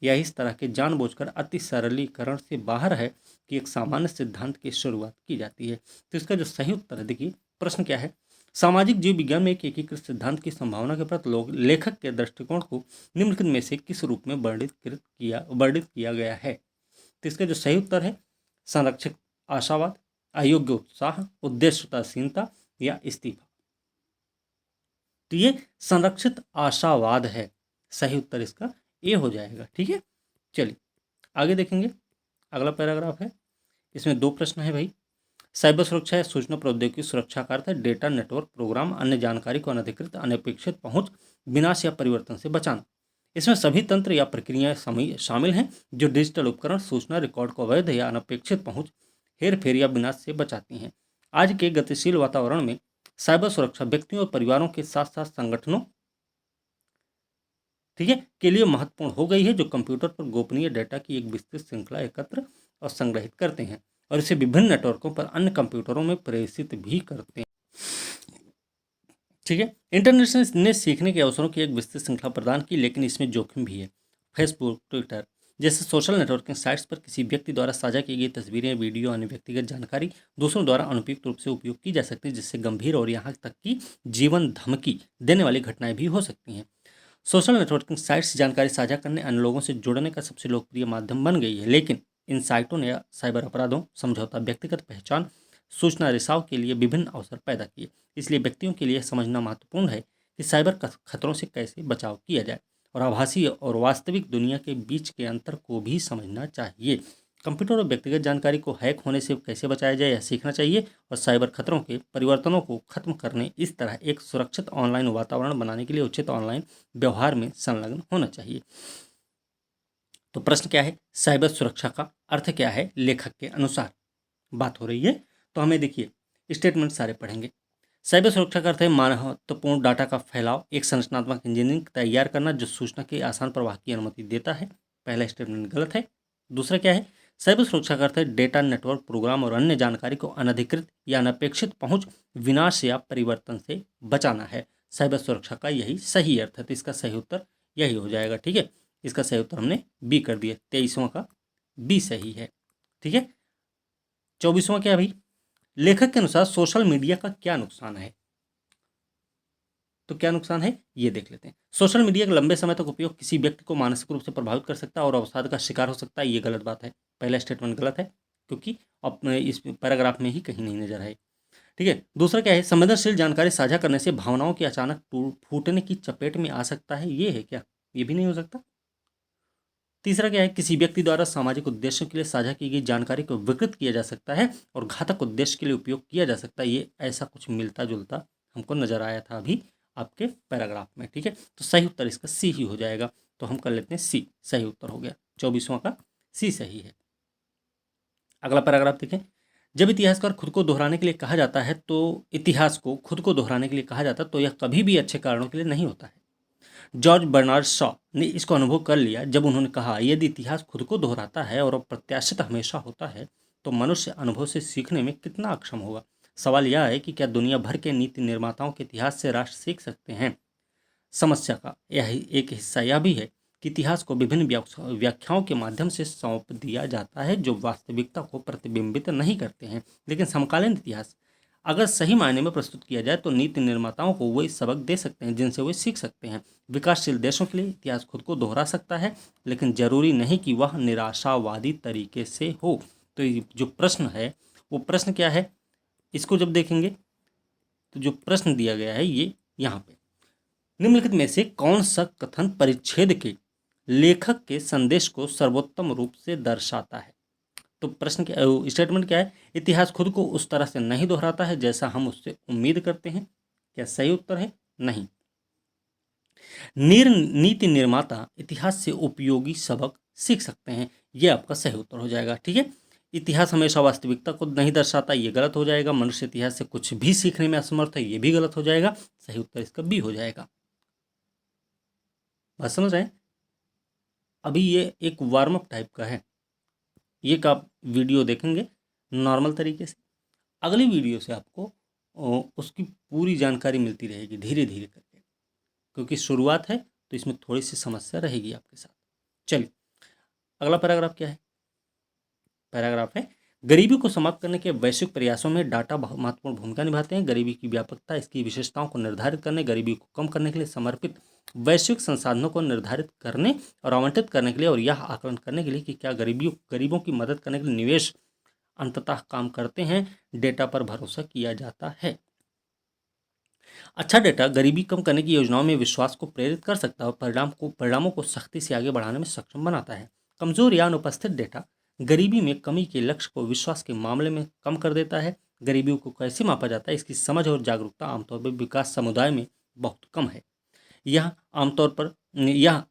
यह इस तरह के जानबूझकर अति सरलीकरण से बाहर है कि एक सामान्य सिद्धांत की शुरुआत की जाती है। तो इसका जो सही उत्तर है, देखिए प्रश्न क्या है, सामाजिक जीव विज्ञान में एक एकीकृत सिद्धांत की संभावना के प्रति लेखक के दृष्टिकोण को निम्नलिखित में से किस रूप में वर्णित किया गया है? तो इसका जो सही उत्तर है, संरक्षित आशावाद, अयोग्य उत्साह, उद्देश्यताहीनता या इस्तीफा। तो ये संरक्षित आशावाद है, सही उत्तर इसका ए हो जाएगा। ठीक है, चलिए आगे देखेंगे। अगला पैराग्राफ है, इसमें दो प्रश्न है भाई। साइबर सुरक्षा या सूचना प्रौद्योगिकी सुरक्षा का अर्थ है डेटा, नेटवर्क, प्रोग्राम, अन्य जानकारी को अनधिकृत, अनपेक्षित पहुंच, विनाश या परिवर्तन से बचाना। इसमें सभी तंत्र या प्रक्रियाएं शामिल हैं जो डिजिटल उपकरण, सूचना रिकॉर्ड को अवैध या अनपेक्षित पहुंच, हेरफेर या विनाश से बचाती हैं। आज के गतिशील वातावरण में साइबर सुरक्षा व्यक्तियों और परिवारों के साथ साथ संगठनों, ठीक है, के लिए महत्वपूर्ण हो गई है, जो कंप्यूटर पर गोपनीय डेटा की एक विस्तृत श्रृंखला एकत्र और संग्रहित करते हैं और इसे विभिन्न नेटवर्कों पर अन्य कंप्यूटरों में प्रेषित भी करते हैं। ठीक है, इंटरनेट ने सीखने के अवसरों की एक विस्तृत श्रृंखला प्रदान की, लेकिन इसमें जोखिम भी है। फेसबुक, ट्विटर जैसे सोशल नेटवर्किंग साइट्स पर किसी व्यक्ति द्वारा साझा की गई तस्वीरें, वीडियो, अन्य व्यक्तिगत जानकारी दूसरों द्वारा अनुपयुक्त रूप से उपयोग की जा सकती है, जिससे गंभीर और यहाँ तक कि जीवन धमकी देने वाली घटनाएं भी हो सकती हैं। सोशल नेटवर्किंग साइट्स जानकारी साझा करने, अन्य लोगों से जुड़ने का सबसे लोकप्रिय माध्यम बन गई है, लेकिन इन साइटों ने साइबर अपराधों, समझौता, व्यक्तिगत पहचान, सूचना रिसाव के लिए विभिन्न अवसर पैदा किए। इसलिए व्यक्तियों के लिए समझना महत्वपूर्ण है कि साइबर खतरों से कैसे बचाव किया जाए, और आभासी और वास्तविक दुनिया के बीच के अंतर को भी समझना चाहिए। कंप्यूटर और व्यक्तिगत जानकारी को हैक होने से कैसे बचाया जाए यह सीखना चाहिए, और साइबर खतरों के परिवर्तनों को खत्म करने इस तरह एक सुरक्षित ऑनलाइन वातावरण बनाने के लिए उचित ऑनलाइन व्यवहार में संलग्न होना चाहिए। तो प्रश्न क्या है, साइबर सुरक्षा का अर्थ क्या है लेखक के अनुसार बात हो रही है, तो हमें देखिए स्टेटमेंट सारे पढ़ेंगे। साइबर सुरक्षा का अर्थ है महत्वपूर्ण डाटा का फैलाव, एक संरचनात्मक इंजीनियरिंग तैयार करना जो सूचना के आसान प्रवाह की अनुमति देता है। पहला स्टेटमेंट गलत है। दूसरा क्या है, साइबर सुरक्षा का अर्थ है डेटा, नेटवर्क, प्रोग्राम और अन्य जानकारी को अनधिकृत या अनपेक्षित पहुंच, विनाश या परिवर्तन से बचाना है। साइबर सुरक्षा का यही सही अर्थ है, तो इसका सही उत्तर यही हो जाएगा। ठीक है, इसका सही उत्तर हमने बी कर दिया, 23वां का बी सही है। ठीक है, 24वां क्या है भाई, लेखक के अनुसार सोशल मीडिया का क्या नुकसान है? तो क्या नुकसान है ये देख लेते हैं। सोशल मीडिया का लंबे समय तक उपयोग किसी व्यक्ति को मानसिक रूप से प्रभावित कर सकता है और अवसाद का शिकार हो सकता है, ये गलत बात है। पहला स्टेटमेंट गलत है क्योंकि अपने इस पैराग्राफ में ही कहीं नहीं नजर आए। ठीक है, दूसरा क्या है, संवेदनशील जानकारी साझा करने से भावनाओं की अचानक फूटने की चपेट में आ सकता है, ये है क्या? ये भी नहीं हो सकता। तीसरा क्या है, किसी व्यक्ति द्वारा सामाजिक उद्देश्यों के लिए साझा की गई जानकारी को विकृत किया जा सकता है और घातक उद्देश्य के लिए उपयोग किया जा सकता है, ये ऐसा कुछ मिलता जुलता हमको नजर आया था अभी आपके पैराग्राफ में। ठीक है, तो सही उत्तर इसका सी ही हो जाएगा, तो हम कर लेते हैं सी, सही उत्तर हो गया। 24वां का सी सही है। अगला पैराग्राफ देखें, जब इतिहासकार खुद को दोहराने के लिए कहा जाता है तो इतिहास को खुद को दोहराने के लिए कहा जाता है तो यह कभी भी अच्छे कारणों के लिए नहीं होता है। जॉर्ज बर्नार्ड शॉ ने इसको अनुभव कर लिया जब उन्होंने कहा, यदि इतिहास खुद को दोहराता है और अप्रत्याशित हमेशा होता है तो मनुष्य अनुभव से सीखने में कितना अक्षम होगा। सवाल यह है कि क्या दुनिया भर के नीति निर्माताओं के इतिहास से राष्ट्र सीख सकते हैं। समस्या का यह एक हिस्सा यह भी है कि इतिहास को विभिन्न व्याख्याओं के माध्यम से सौंप दिया जाता है जो वास्तविकता को प्रतिबिंबित नहीं करते हैं। लेकिन समकालीन इतिहास अगर सही मायने में प्रस्तुत किया जाए तो नीति निर्माताओं को वही सबक दे सकते हैं जिनसे वे सीख सकते हैं। विकासशील देशों के लिए इतिहास खुद को दोहरा सकता है, लेकिन जरूरी नहीं कि वह निराशावादी तरीके से हो। तो ये जो प्रश्न है वो प्रश्न क्या है, इसको जब देखेंगे तो जो प्रश्न दिया गया है ये यहाँ पे, निम्नलिखित में से कौन सा कथन परिच्छेद के लेखक के संदेश को सर्वोत्तम रूप से दर्शाता है। तो प्रश्न क्या, स्टेटमेंट क्या है, इतिहास खुद को उस तरह से नहीं दोहराता है जैसा हम उससे उम्मीद करते हैं। क्या सही उत्तर है नहीं। नीति निर्माता इतिहास से उपयोगी सबक सीख सकते हैं, यह आपका सही उत्तर हो जाएगा। ठीक है, इतिहास हमेशा वास्तविकता को नहीं दर्शाता, ये गलत हो जाएगा। मनुष्य इतिहास से कुछ भी सीखने में असमर्थ है, ये भी गलत हो जाएगा। सही उत्तर इसका बी हो जाएगा। बात समझ रहे हैं। अभी ये एक वार्म अप टाइप का है, ये का आप वीडियो देखेंगे नॉर्मल तरीके से, अगली वीडियो से आपको उसकी पूरी जानकारी मिलती रहेगी धीरे धीरे करके, क्योंकि शुरुआत है तो इसमें थोड़ी सी समस्या रहेगी आपके साथ। चलिए अगला पैराग्राफ क्या है। पैराग्राफ है, गरीबी को समाप्त करने के वैश्विक प्रयासों में डाटा महत्वपूर्ण भूमिका निभाते हैं। गरीबी की व्यापकता, इसकी विशेषताओं को निर्धारित करने, गरीबी को कम करने के लिए समर्पित वैश्विक संसाधनों को निर्धारित करने और आवंटित करने के लिए, और यह आकलन करने के लिए कि क्या गरीबों की मदद करने के लिए निवेश अंततः काम करते हैं, डेटा पर भरोसा किया जाता है। अच्छा डेटा गरीबी कम करने की योजनाओं में विश्वास को प्रेरित कर सकता है और परिणामों को सख्ती से आगे बढ़ाने में सक्षम बनाता है। कमजोर या अनुपस्थित डेटा गरीबी में कमी के लक्ष्य को विश्वास के मामले में कम कर देता है। गरीबी को कैसे मापा जाता है, इसकी समझ और जागरूकता आमतौर पर विकास समुदाय में बहुत कम है। यह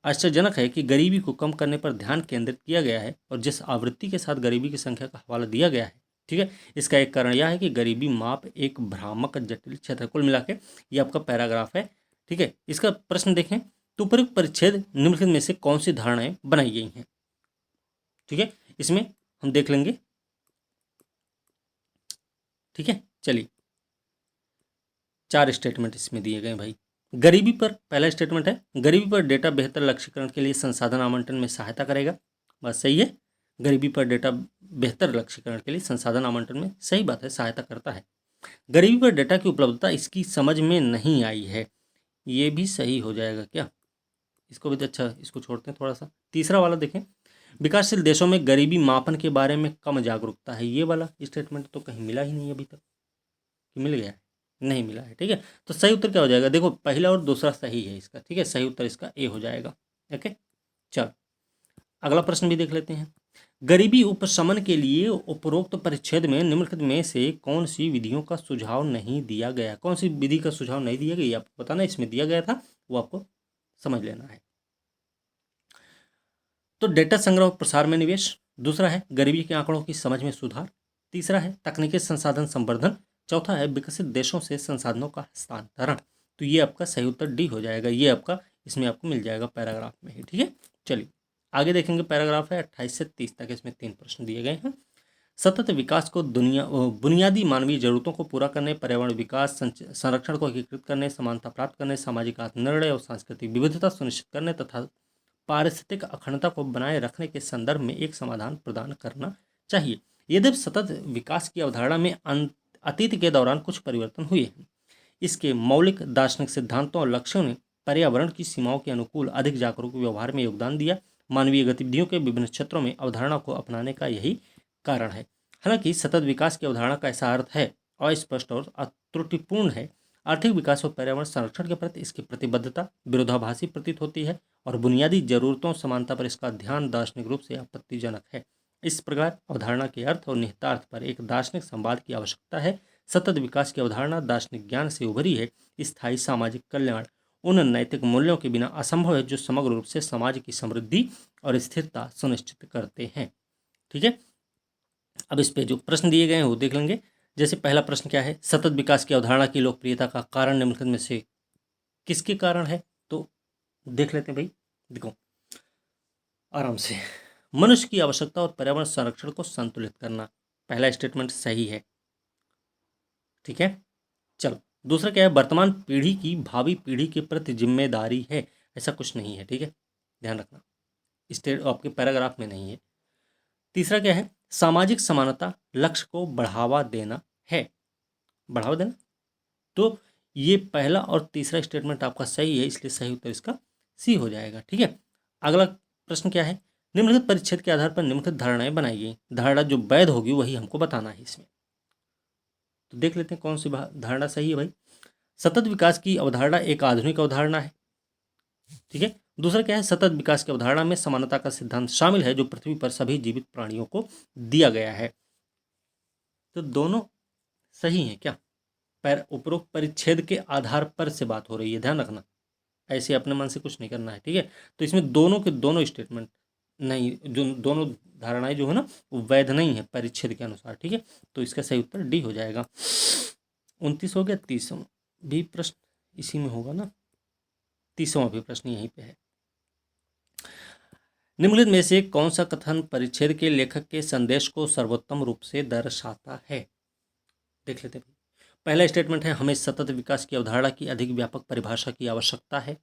आश्चर्यजनक है कि गरीबी को कम करने पर ध्यान केंद्रित किया गया है और जिस आवृत्ति के साथ गरीबी की संख्या का हवाला दिया गया है। ठीक है, इसका एक कारण यह है कि गरीबी माप एक भ्रामक जटिल क्षेत्र है। कुल मिला के ये आपका पैराग्राफ है। ठीक है, इसका प्रश्न देखें तो उपयुक्त परिच्छेद निम्नलिखित में से कौन सी धारणाएं बनाई गई हैं। ठीक है, इसमें हम देख लेंगे। ठीक है, चलिए 4 स्टेटमेंट इसमें दिए गए भाई। गरीबी पर पहला स्टेटमेंट है, गरीबी पर डेटा बेहतर लक्ष्यीकरण के लिए संसाधन आवंटन में सहायता करेगा। बात सही है, गरीबी पर डेटा बेहतर लक्ष्यीकरण के लिए संसाधन आवंटन में, सही बात है, सहायता करता है। गरीबी पर डेटा की उपलब्धता इसकी समझ में नहीं आई है, ये भी सही हो जाएगा क्या, इसको भी अच्छा, इसको छोड़ते हैं थोड़ा सा। तीसरा वाला देखें, विकासशील देशों में गरीबी मापन के बारे में कम जागरूकता है। ये वाला स्टेटमेंट तो कहीं मिला ही नहीं अभी तक, कि मिल गया है, नहीं मिला है। ठीक है, तो सही उत्तर क्या हो जाएगा, देखो पहला और दूसरा सही है इसका। ठीक है, सही उत्तर इसका ए हो जाएगा। ओके, चलो अगला प्रश्न भी देख लेते हैं। गरीबी उपशमन के लिए उपरोक्त परिच्छेद में निम्नलिखित में से कौन सी विधियों का सुझाव नहीं दिया गया। कौन सी विधि का सुझाव नहीं दिया गया आपको बताना, इसमें दिया गया था, वो आपको समझ लेना है। तो डेटा संग्रह और प्रसार में निवेश, दूसरा है गरीबी के आंकड़ों की समझ में सुधार, तीसरा है तकनीकी संसाधन संवर्धन, चौथा है विकसित देशों से संसाधनों का हस्तांतरण। तो ये आपका सही उत्तर डी हो जाएगा, ये आपका इसमें आपको मिल जाएगा पैराग्राफ में ही। ठीक है, चलिए आगे देखेंगे। पैराग्राफ है 28 से 30 तक, इसमें 3 प्रश्न दिए गए हैं। सतत विकास को बुनियादी मानवीय जरूरतों को पूरा करने, पर्यावरण विकास संरक्षण को एकीकृत करने, समानता प्राप्त करने, सामाजिक आत्मनिर्णय और सांस्कृतिक विविधता सुनिश्चित करने तथा पारिस्थितिक अखंडता को बनाए रखने के संदर्भ में एक समाधान प्रदान करना चाहिए। यद्यपि सतत विकास की अवधारणा में अतीत के दौरान कुछ परिवर्तन हुए हैं, इसके मौलिक दार्शनिक सिद्धांतों और लक्ष्यों ने पर्यावरण की सीमाओं के अनुकूल अधिक जागरूक व्यवहार में योगदान दिया। मानवीय गतिविधियों के विभिन्न क्षेत्रों में अवधारणा को अपनाने का यही कारण है। हालांकि सतत विकास की अवधारणा का ऐसा अर्थ है अस्पष्ट और त्रुटिपूर्ण है। आर्थिक विकास और पर्यावरण संरक्षण के प्रति इसकी प्रतिबद्धता विरोधाभासी प्रतीत होती है और बुनियादी जरूरतों समानता पर इसका ध्यान दार्शनिक रूप से आपत्तिजनक है। इस प्रकार अवधारणा के अर्थ और निहितार्थ पर एक दार्शनिक संवाद की आवश्यकता है। सतत विकास की अवधारणा दार्शनिक ज्ञान से उभरी है। स्थायी सामाजिक कल्याण उन नैतिक मूल्यों के बिना असंभव है जो समग्र रूप से समाज की समृद्धि और स्थिरता सुनिश्चित करते हैं। ठीक है, अब इस पे जो प्रश्न दिए गए हैं वो देख लेंगे। जैसे पहला प्रश्न क्या है, सतत विकास की अवधारणा की लोकप्रियता का कारण निम्नलिखित में से किसके कारण है। तो देख लेते हैं भाई। देखो आराम से, मनुष्य की आवश्यकता और पर्यावरण संरक्षण को संतुलित करना, पहला स्टेटमेंट सही है। ठीक है, चलो दूसरा क्या है, वर्तमान पीढ़ी की भावी पीढ़ी के प्रति जिम्मेदारी है, ऐसा कुछ नहीं है। ठीक है, ध्यान रखना, स्टेट आपके पैराग्राफ में नहीं है। तीसरा क्या है, सामाजिक समानता लक्ष्य को बढ़ावा देना है, बढ़ावा देना। तो ये पहला और तीसरा स्टेटमेंट आपका सही है, इसलिए सही उत्तर इसका सी हो जाएगा। ठीक है, अगला प्रश्न क्या है, निम्नलिखित परिच्छेद के आधार पर निम्नलिखित धारणाएं बनाई गई, धारणा जो वैध होगी वही हमको बताना है इसमें। तो देख लेते हैं कौन सी धारणा सही है भाई। सतत विकास की अवधारणा एक आधुनिक अवधारणा है। ठीक है, दूसरा क्या है, सतत विकास की अवधारणा में समानता का सिद्धांत शामिल है जो पृथ्वी पर सभी जीवित प्राणियों को दिया गया है। तो दोनों सही हैं क्या, पर उपरोक्त परिच्छेद के आधार पर से बात हो रही है, ध्यान रखना, ऐसे अपने मन से कुछ नहीं करना है। ठीक है, तो इसमें दोनों के दोनों स्टेटमेंट नहीं, जो दोनों धारणाएं जो है ना वो वैध नहीं है परिच्छेद के अनुसार। ठीक है, तो इसका सही उत्तर डी हो जाएगा। 29 हो गया, 30वां भी प्रश्न इसी में होगा ना, 30वां भी प्रश्न यहीं पे है। निम्नलिखित में से कौन सा कथन परिच्छेद के लेखक के संदेश को सर्वोत्तम रूप से दर्शाता है, देख लेते हैं। पहला स्टेटमेंट है, हमें सतत विकास की अवधारणा की अधिक व्यापक परिभाषा की आवश्यकता है,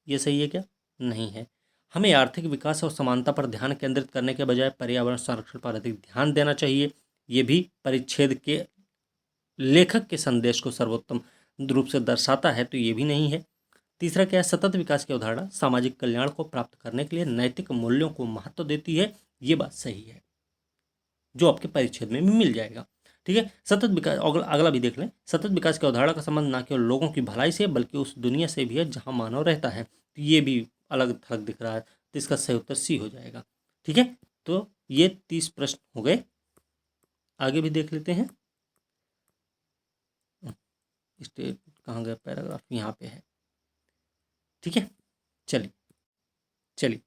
ये सही है क्या, नहीं है। हमें आर्थिक विकास और समानता पर ध्यान केंद्रित करने के बजाय पर्यावरण संरक्षण पर अधिक ध्यान देना चाहिए, ये भी परिच्छेद के लेखक के संदेश को सर्वोत्तम रूप से दर्शाता है, तो ये भी नहीं है। तीसरा क्या है, सतत विकास की अवधारणा सामाजिक कल्याण को प्राप्त करने के लिए नैतिक मूल्यों को महत्व देती है, ये बात सही है, जो आपके परिच्छेद में भी मिल जाएगा। ठीक है, सतत विकास, अगला भी देख लें, सतत विकास की अवधारणा का संबंध न केवल लोगों की भलाई से बल्कि उस दुनिया से भी है जहां मानव रहता है, तो ये भी अलग थलग दिख रहा है, तो इसका सही उत्तर सी हो जाएगा। ठीक है, तो ये 30 प्रश्न हो गए। आगे भी देख लेते हैं, स्टेट कहाँ गया, पैराग्राफ यहाँ पे है। ठीक है, चलिए चलिए,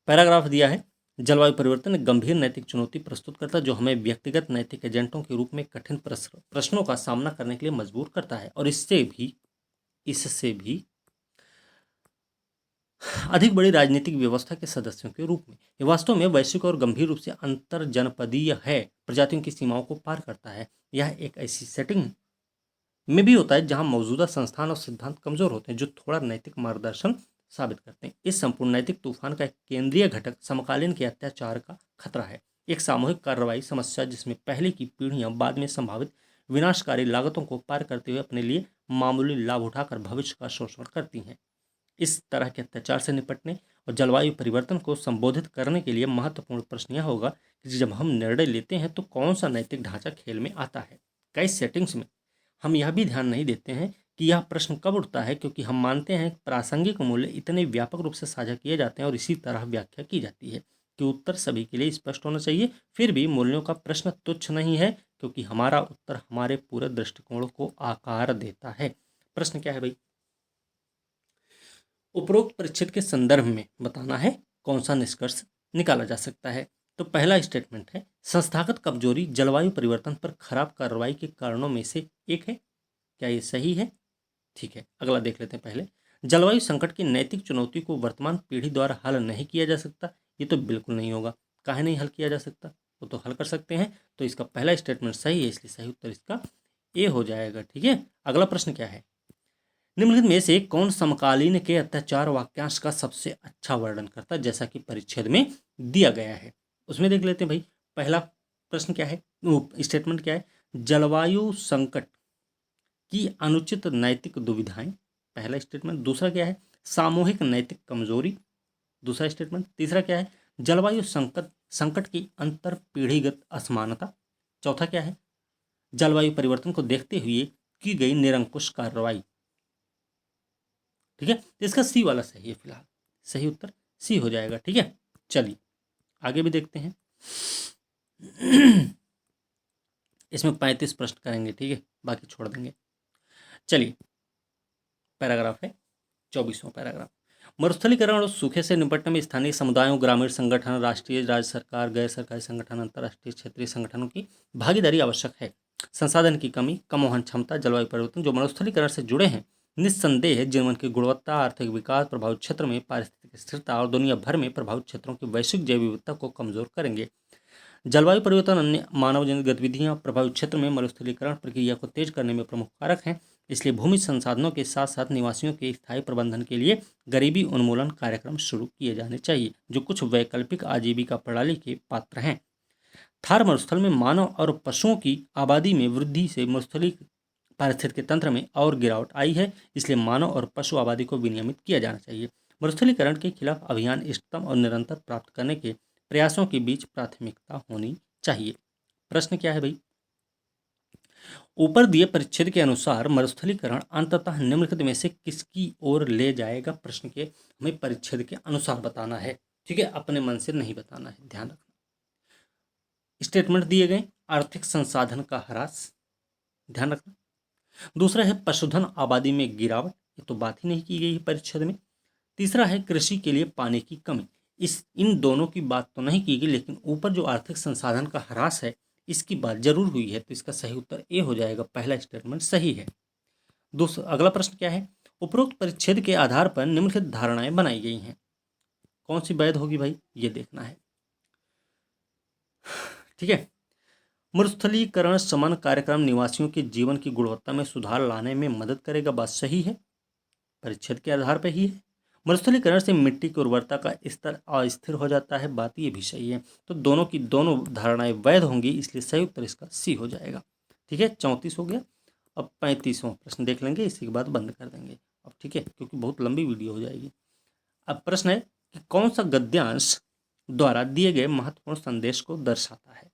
पैराग्राफ दिया है, जलवायु परिवर्तन एक गंभीर नैतिक चुनौती प्रस्तुत करता है जो हमें व्यक्तिगत नैतिक एजेंटों के रूप में कठिन प्रश्नों का सामना करने के लिए मजबूर करता है और इससे भी अधिक बड़ी राजनीतिक व्यवस्था के सदस्यों के रूप में। ये वास्तव में वैश्विक और गंभीर रूप से अंतर जनपदीय है, प्रजातियों की सीमाओं को पार करता है। यह एक ऐसी सेटिंग में भी होता है जहां मौजूदा संस्थान और सिद्धांत कमजोर होते हैं जो थोड़ा नैतिक मार्गदर्शन साबित करते हैं। इस संपूर्ण नैतिक तूफान का एक केंद्रीय घटक समकालीन के अत्याचार का खतरा है, एक सामूहिक कार्रवाई समस्या जिसमें पहले की पीढ़ियां बाद में संभावित विनाशकारी लागतों को पार करते हुए अपने लिए मामूली लाभ उठाकर भविष्य का शोषण करती हैं। इस तरह के अत्याचार से निपटने और जलवायु परिवर्तन को संबोधित करने के लिए महत्वपूर्ण प्रश्न यह होगा कि जब हम निर्णय लेते हैं तो कौन सा नैतिक ढांचा खेल में आता है। कई सेटिंग्स में हम यह भी ध्यान नहीं देते हैं कि यह प्रश्न कब उठता है, क्योंकि हम मानते हैं प्रासंगिक मूल्य इतने व्यापक रूप से साझा किए जाते हैं और इसी तरह व्याख्या की जाती है कि उत्तर सभी के लिए स्पष्ट होना चाहिए। फिर भी मूल्यों का प्रश्न तुच्छ नहीं है, क्योंकि हमारा उत्तर हमारे पूरे दृष्टिकोण को आकार देता है। प्रश्न क्या है भाई, उपरोक्त परिच्छेद के संदर्भ में बताना है कौन सा निष्कर्ष निकाला जा सकता है। तो पहला स्टेटमेंट है, संस्थागत कमजोरी जलवायु परिवर्तन पर खराब कार्रवाई के कारणों में से एक है, क्या ये सही है। ठीक है, अगला देख लेते हैं। पहले, जलवायु संकट की नैतिक चुनौती को वर्तमान पीढ़ी द्वारा हल नहीं किया जा सकता, ये तो बिल्कुल नहीं होगा। काहे नहीं हल किया जा सकता, वो तो हल कर सकते हैं। तो इसका पहला स्टेटमेंट सही है, इसलिए सही उत्तर इसका ए हो जाएगा। ठीक है, अगला प्रश्न क्या है, निम्नलिखित में से कौन समकालीन के अत्याचार वाक्यांश का सबसे अच्छा वर्णन करता है जैसा कि परिच्छेद में दिया गया है। उसमें देख लेते हैं भाई, पहला प्रश्न क्या है, स्टेटमेंट क्या है, जलवायु संकट की अनुचित नैतिक दुविधाएं, पहला स्टेटमेंट। दूसरा क्या है, सामूहिक नैतिक कमजोरी, दूसरा स्टेटमेंट। तीसरा क्या है, जलवायु संकट संकट की अंतर पीढ़ीगत असमानता। चौथा क्या है, जलवायु परिवर्तन को देखते हुए की गई निरंकुश कार्रवाई। ठीक है, तो इसका सी वाला सही है, फिलहाल सही उत्तर सी हो जाएगा। ठीक है, चलिए आगे भी देखते हैं। इसमें 35 प्रश्न करेंगे, ठीक है, बाकी छोड़ देंगे। चलिए, पैराग्राफ है 24वां पैराग्राफ, मरुस्थलीकरण और सूखे से निपटने में स्थानीय समुदायों, ग्रामीण संगठन, राष्ट्रीय राज्य सरकार, गैर सरकारी संगठन, अंतर्राष्ट्रीय क्षेत्रीय संगठनों की भागीदारी आवश्यक है। संसाधन की कमी, कम वहन क्षमता, जलवायु परिवर्तन जो मरुस्थलीकरण से जुड़े हैं निस्संदेह जीवन की गुणवत्ता, आर्थिक विकास, प्रभावित क्षेत्र में पारिस्थितिक स्थिरता और दुनिया भर में प्रभावित क्षेत्रों की वैश्विक जैव विविधता को कमजोर करेंगे। जलवायु परिवर्तन अन्य मानव जनित गतिविधियां प्रभावित क्षेत्र में मरुस्थलीकरण प्रक्रिया को तेज करने में प्रमुख कारक हैं। इसलिए भूमि संसाधनों के साथ साथ निवासियों के स्थायी प्रबंधन के लिए गरीबी उन्मूलन कार्यक्रम शुरू किए जाने चाहिए, जो कुछ वैकल्पिक आजीविका प्रणाली के पात्र हैं। थार मरुस्थल में मानव और पशुओं की आबादी में वृद्धि से मरुस्थलीय पारिस्थितिक तंत्र में और गिरावट आई है। इसलिए मानव और पशु आबादी को विनियमित किया जाना चाहिए। मरुस्थलीकरण के खिलाफ अभियान इष्टतम और निरंतर प्राप्त करने के प्रयासों के बीच प्राथमिकता होनी चाहिए। प्रश्न क्या है भाई? ऊपर दिए परिच्छेद के अनुसार मरुस्थलीकरण अंततः निम्नलिखित में से किसकी ओर ले जाएगा? प्रश्न के हमें परिच्छेद के अनुसार बताना है, ठीक है, अपने मन से नहीं बताना है, ध्यान रखना। स्टेटमेंट दिए गए, आर्थिक संसाधन का ह्रास, ध्यान रखना। दूसरा है पशुधन आबादी में गिरावट, ये तो बात ही नहीं की गई है परिच्छेद में। तीसरा है कृषि के लिए पानी की कमी, इन दोनों की बात तो नहीं की गई, लेकिन ऊपर जो आर्थिक संसाधन का ह्रास है इसकी बात जरूर हुई है, तो इसका सही उत्तर ए हो जाएगा। पहला स्टेटमेंट सही है। दूसरा अगला प्रश्न क्या है? उपरोक्त परिच्छेद के आधार पर निम्नलिखित धारणाएं बनाई गई हैं, कौन सी वैध होगी भाई? ये देखना है, ठीक है। मरुस्थलीकरण शमन कार्यक्रम निवासियों के जीवन की गुणवत्ता में सुधार लाने में मदद करेगा, बात सही है, परिच्छेद के आधार पर ही है। मरुस्थलीकरण से मिट्टी की उर्वरता का स्तर अस्थिर हो जाता है, बात ये भी सही है। तो दोनों की दोनों धारणाएं वैध होंगी, इसलिए सही उत्तर इसका सी हो जाएगा, ठीक है। 34 हो गया। अब 35वां प्रश्न देख लेंगे, इसी के बाद बंद कर देंगे अब, ठीक है, क्योंकि बहुत लंबी वीडियो हो जाएगी। अब प्रश्न है कि कौन सा गद्यांश द्वारा दिए गए महत्वपूर्ण संदेश को दर्शाता है?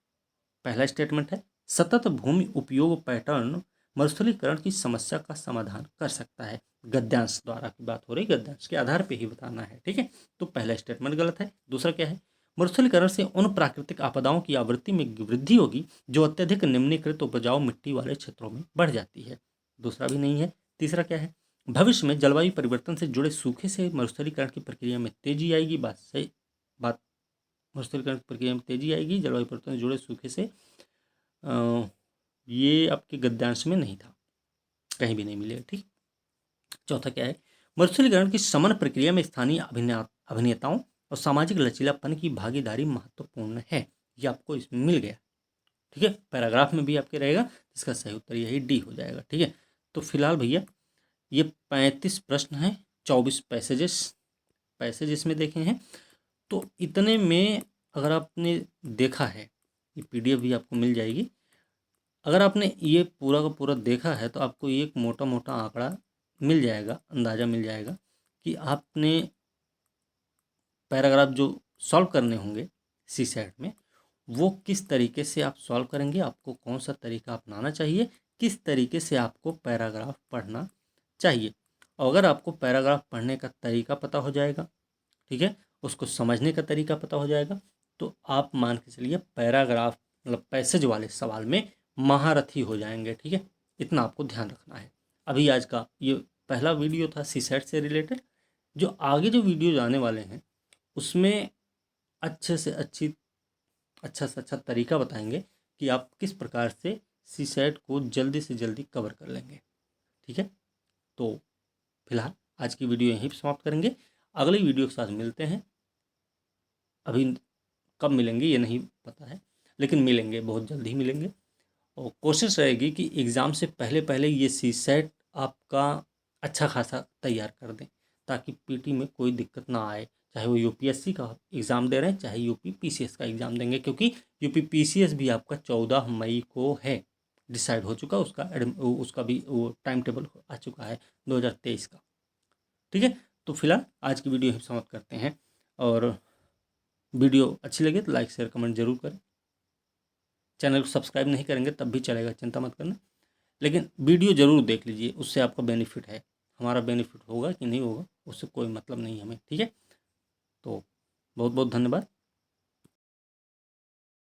पहला स्टेटमेंट है सतत भूमि उपयोग पैटर्न मरुस्थलीकरण की समस्या का समाधान कर सकता है। गद्यांश द्वारा की बात हो रही, गद्यांश के आधार पे ही बताना है, ठीक है। तो पहला स्टेटमेंट गलत है। दूसरा क्या है? मरुस्थलीकरण से उन प्राकृतिक आपदाओं की आवृत्ति में वृद्धि होगी जो अत्यधिक निम्नीकृत उपजाऊ मिट्टी वाले क्षेत्रों में बढ़ जाती है, दूसरा भी नहीं है। तीसरा क्या है? भविष्य में जलवायु परिवर्तन से जुड़े सूखे से मरुस्थलीकरण की प्रक्रिया में तेजी आएगी, बात सही, बात मरुस्थलीकरण की प्रक्रिया में तेजी आएगी जलवायु परिवर्तन से जुड़े सूखे से, ये आपके गद्यांश में नहीं था, कहीं भी नहीं मिलेगा, ठीक। चौथा क्या है? मरुस्थलीकरण की शमन प्रक्रिया में स्थानीय अभिनेताओं और सामाजिक लचीलापन की भागीदारी महत्वपूर्ण है, ये आपको इसमें मिल गया, ठीक है। पैराग्राफ में भी आपके रहेगा, इसका सही उत्तर यही डी हो जाएगा, ठीक है। तो फिलहाल भैया ये 35 प्रश्न हैं, 24 पैसेजेस में देखे हैं। तो इतने में अगर आपने देखा है, ये PDF भी आपको मिल जाएगी, अगर आपने ये पूरा का पूरा देखा है तो आपको एक मोटा मोटा आंकड़ा मिल जाएगा, अंदाज़ा मिल जाएगा कि आपने पैराग्राफ जो सॉल्व करने होंगे CSAT में, वो किस तरीके से आप सॉल्व करेंगे, आपको कौन सा तरीका अपनाना चाहिए, किस तरीके से आपको पैराग्राफ पढ़ना चाहिए। और अगर आपको पैराग्राफ पढ़ने का तरीका पता हो जाएगा, ठीक है, उसको समझने का तरीका पता हो जाएगा, तो आप मान के चलिए पैराग्राफ मतलब पैसेज वाले सवाल में महारथी हो जाएंगे, ठीक है। इतना आपको ध्यान रखना है। अभी आज का ये पहला वीडियो था CSAT से रिलेटेड, जो आगे जो वीडियो आने वाले हैं उसमें अच्छे से अच्छा तरीका बताएंगे कि आप किस प्रकार से CSAT को जल्दी से जल्दी कवर कर लेंगे, ठीक है। तो फिलहाल आज की वीडियो यहीं पर समाप्त करेंगे, अगली वीडियो के साथ मिलते हैं। अभी कब मिलेंगे ये नहीं पता है, लेकिन मिलेंगे, बहुत जल्द ही मिलेंगे। और कोशिश रहेगी कि एग्ज़ाम से पहले पहले ये CSAT आपका अच्छा खासा तैयार कर दें, ताकि PT में कोई दिक्कत ना आए, चाहे वो UPSC का एग्ज़ाम दे रहे हैं, चाहे UP PCS का एग्ज़ाम देंगे, क्योंकि UP PCS भी आपका 14 मई को है, डिसाइड हो चुका, उसका भी वो टाइम टेबल आ चुका है 2023 का, ठीक है। तो फिलहाल आज की वीडियो हम समाप्त करते हैं, और वीडियो अच्छी लगे तो लाइक शेयर कमेंट जरूर करें। चैनल को सब्सक्राइब नहीं करेंगे तब भी चलेगा, चिंता मत करना, लेकिन वीडियो ज़रूर देख लीजिए, उससे आपका बेनिफिट है। हमारा बेनिफिट होगा कि नहीं होगा उससे कोई मतलब नहीं हमें, ठीक है। तो बहुत बहुत धन्यवाद।